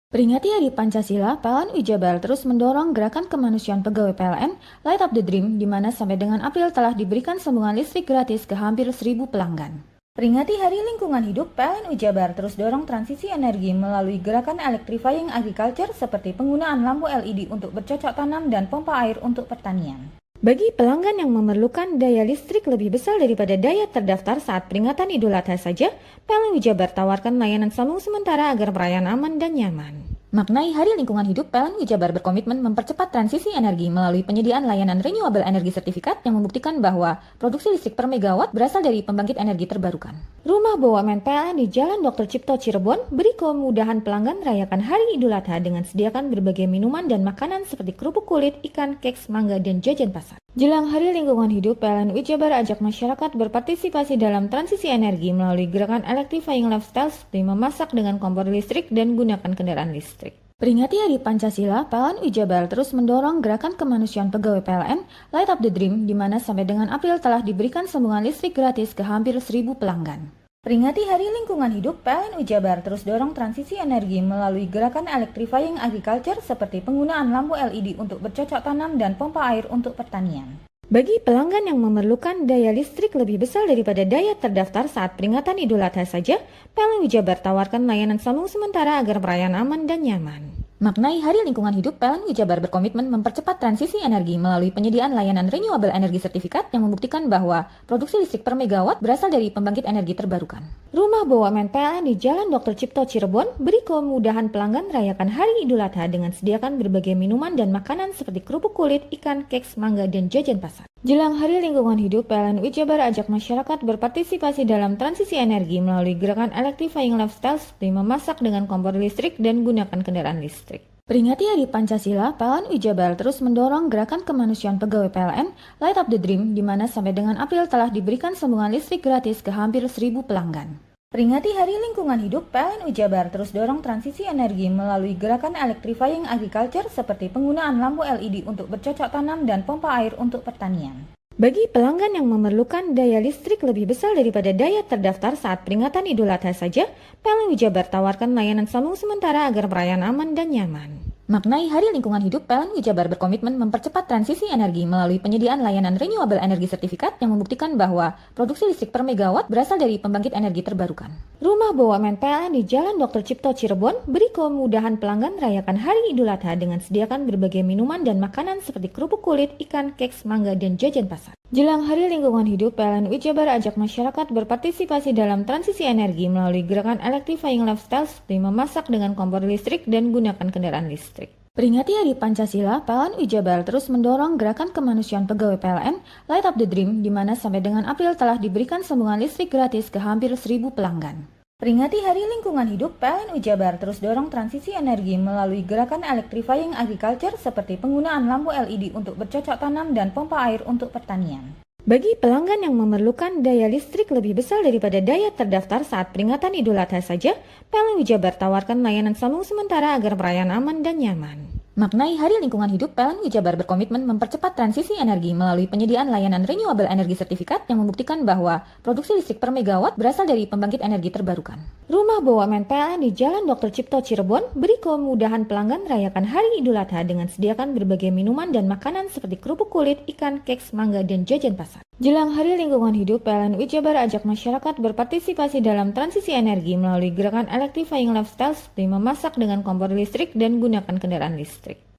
Peringati Hari Pancasila, PLN Jabar terus mendorong gerakan kemanusiaan pegawai PLN Light Up the Dream, di mana sampai dengan April telah diberikan sambungan listrik gratis ke hampir 1.000 pelanggan. Peringati Hari Lingkungan Hidup, PLN Jabar terus dorong transisi energi melalui gerakan electrifying agriculture seperti penggunaan lampu LED untuk bercocok tanam dan pompa air untuk pertanian. Bagi pelanggan yang memerlukan daya listrik lebih besar daripada daya terdaftar saat peringatan Idul Adha saja, PLN Jabar tawarkan layanan sambung sementara agar perayaan aman dan nyaman. Maknai Hari Lingkungan Hidup, PLN Jabar berkomitmen mempercepat transisi energi melalui penyediaan layanan renewable energy sertifikat yang membuktikan bahwa produksi listrik per megawatt berasal dari pembangkit energi terbarukan. Rumah BUMN PLN di Jalan Dr. Cipto Cirebon beri kemudahan pelanggan merayakan Hari Idul Adha dengan sediakan berbagai minuman dan makanan seperti kerupuk kulit, ikan, keks, mangga, dan jajan pasar. Jelang Hari Lingkungan Hidup, PLN Jabar ajak masyarakat berpartisipasi dalam transisi energi melalui gerakan electrifying lifestyle seperti memasak dengan kompor listrik dan gunakan kendaraan listrik. Peringati Hari Pancasila, PLN Jabar terus mendorong gerakan kemanusiaan pegawai PLN Light Up the Dream, di mana sampai dengan April telah diberikan sambungan listrik gratis ke hampir 1.000 pelanggan. Peringati Hari Lingkungan Hidup, PLN Jabar terus dorong transisi energi melalui gerakan electrifying agriculture seperti penggunaan lampu LED untuk bercocok tanam dan pompa air untuk pertanian. Bagi pelanggan yang memerlukan daya listrik lebih besar daripada daya terdaftar saat peringatan Idul Adha saja, PLN Jabar tawarkan layanan sambung sementara agar perayaan aman dan nyaman. Maknai Hari Lingkungan Hidup, PLN Jabar berkomitmen mempercepat transisi energi melalui penyediaan layanan renewable energy sertifikat yang membuktikan bahwa produksi listrik per megawatt berasal dari pembangkit energi terbarukan. Rumah BUMN PLN di Jalan Dr. Cipto Cirebon beri kemudahan pelanggan merayakan Hari Idul Adha dengan sediakan berbagai minuman dan makanan seperti kerupuk kulit, ikan, keks, mangga, dan jajan pasar. Jelang Hari Lingkungan Hidup, PLN Jabar ajak masyarakat berpartisipasi dalam transisi energi melalui gerakan electrifying lifestyle seperti memasak dengan kompor listrik dan gunakan kendaraan listrik. Peringati Hari Pancasila, PLN Jabar terus mendorong gerakan kemanusiaan pegawai PLN Light Up the Dream, di mana sampai dengan April telah diberikan sambungan listrik gratis ke hampir 1.000 pelanggan. Peringati Hari Lingkungan Hidup, PLN Jabar terus dorong transisi energi melalui gerakan electrifying agriculture seperti penggunaan lampu LED untuk bercocok tanam dan pompa air untuk pertanian. Bagi pelanggan yang memerlukan daya listrik lebih besar daripada daya terdaftar saat peringatan Idul Adha saja, PLN Jabar tawarkan layanan sambung sementara agar perayaan aman dan nyaman. Maknai Hari Lingkungan Hidup, PLN Jabar berkomitmen mempercepat transisi energi melalui penyediaan layanan renewable energy sertifikat yang membuktikan bahwa produksi listrik per megawatt berasal dari pembangkit energi terbarukan. Rumah BUMN PLN di Jalan Dr. Cipto Cirebon beri kemudahan pelanggan merayakan Hari Idul Adha dengan sediakan berbagai minuman dan makanan seperti kerupuk kulit, ikan, keks, mangga, dan jajan pasar. Jelang Hari Lingkungan Hidup, PLN Jabar ajak masyarakat berpartisipasi dalam transisi energi melalui gerakan electrifying lifestyle seperti memasak dengan kompor listrik dan gunakan kendaraan listrik. Peringati Hari Pancasila, PLN Jabar terus mendorong gerakan kemanusiaan pegawai PLN Light Up the Dream, di mana sampai dengan April telah diberikan sambungan listrik gratis ke hampir 1.000 pelanggan. Peringati Hari Lingkungan Hidup, PLN Jabar terus dorong transisi energi melalui gerakan electrifying agriculture seperti penggunaan lampu LED untuk bercocok tanam dan pompa air untuk pertanian. Bagi pelanggan yang memerlukan daya listrik lebih besar daripada daya terdaftar saat peringatan Idul Adha saja, PLN Wijabar tawarkan layanan sambung sementara agar perayaan aman dan nyaman. Maknai Hari Lingkungan Hidup, PLN Wijabar berkomitmen mempercepat transisi energi melalui penyediaan layanan renewable energy sertifikat yang membuktikan bahwa produksi listrik per megawatt berasal dari pembangkit energi terbarukan. Rumah BUMN PLN di Jalan Dr. Cipto Cirebon beri kemudahan pelanggan merayakan Hari Idul Adha dengan sediakan berbagai minuman dan makanan seperti kerupuk kulit, ikan, keks, mangga, dan jajan pasar. Jelang Hari Lingkungan Hidup, PLN Wijabar ajak masyarakat berpartisipasi dalam transisi energi melalui gerakan electrifying lifestyle seperti memasak dengan kompor listrik dan gunakan kendaraan listrik.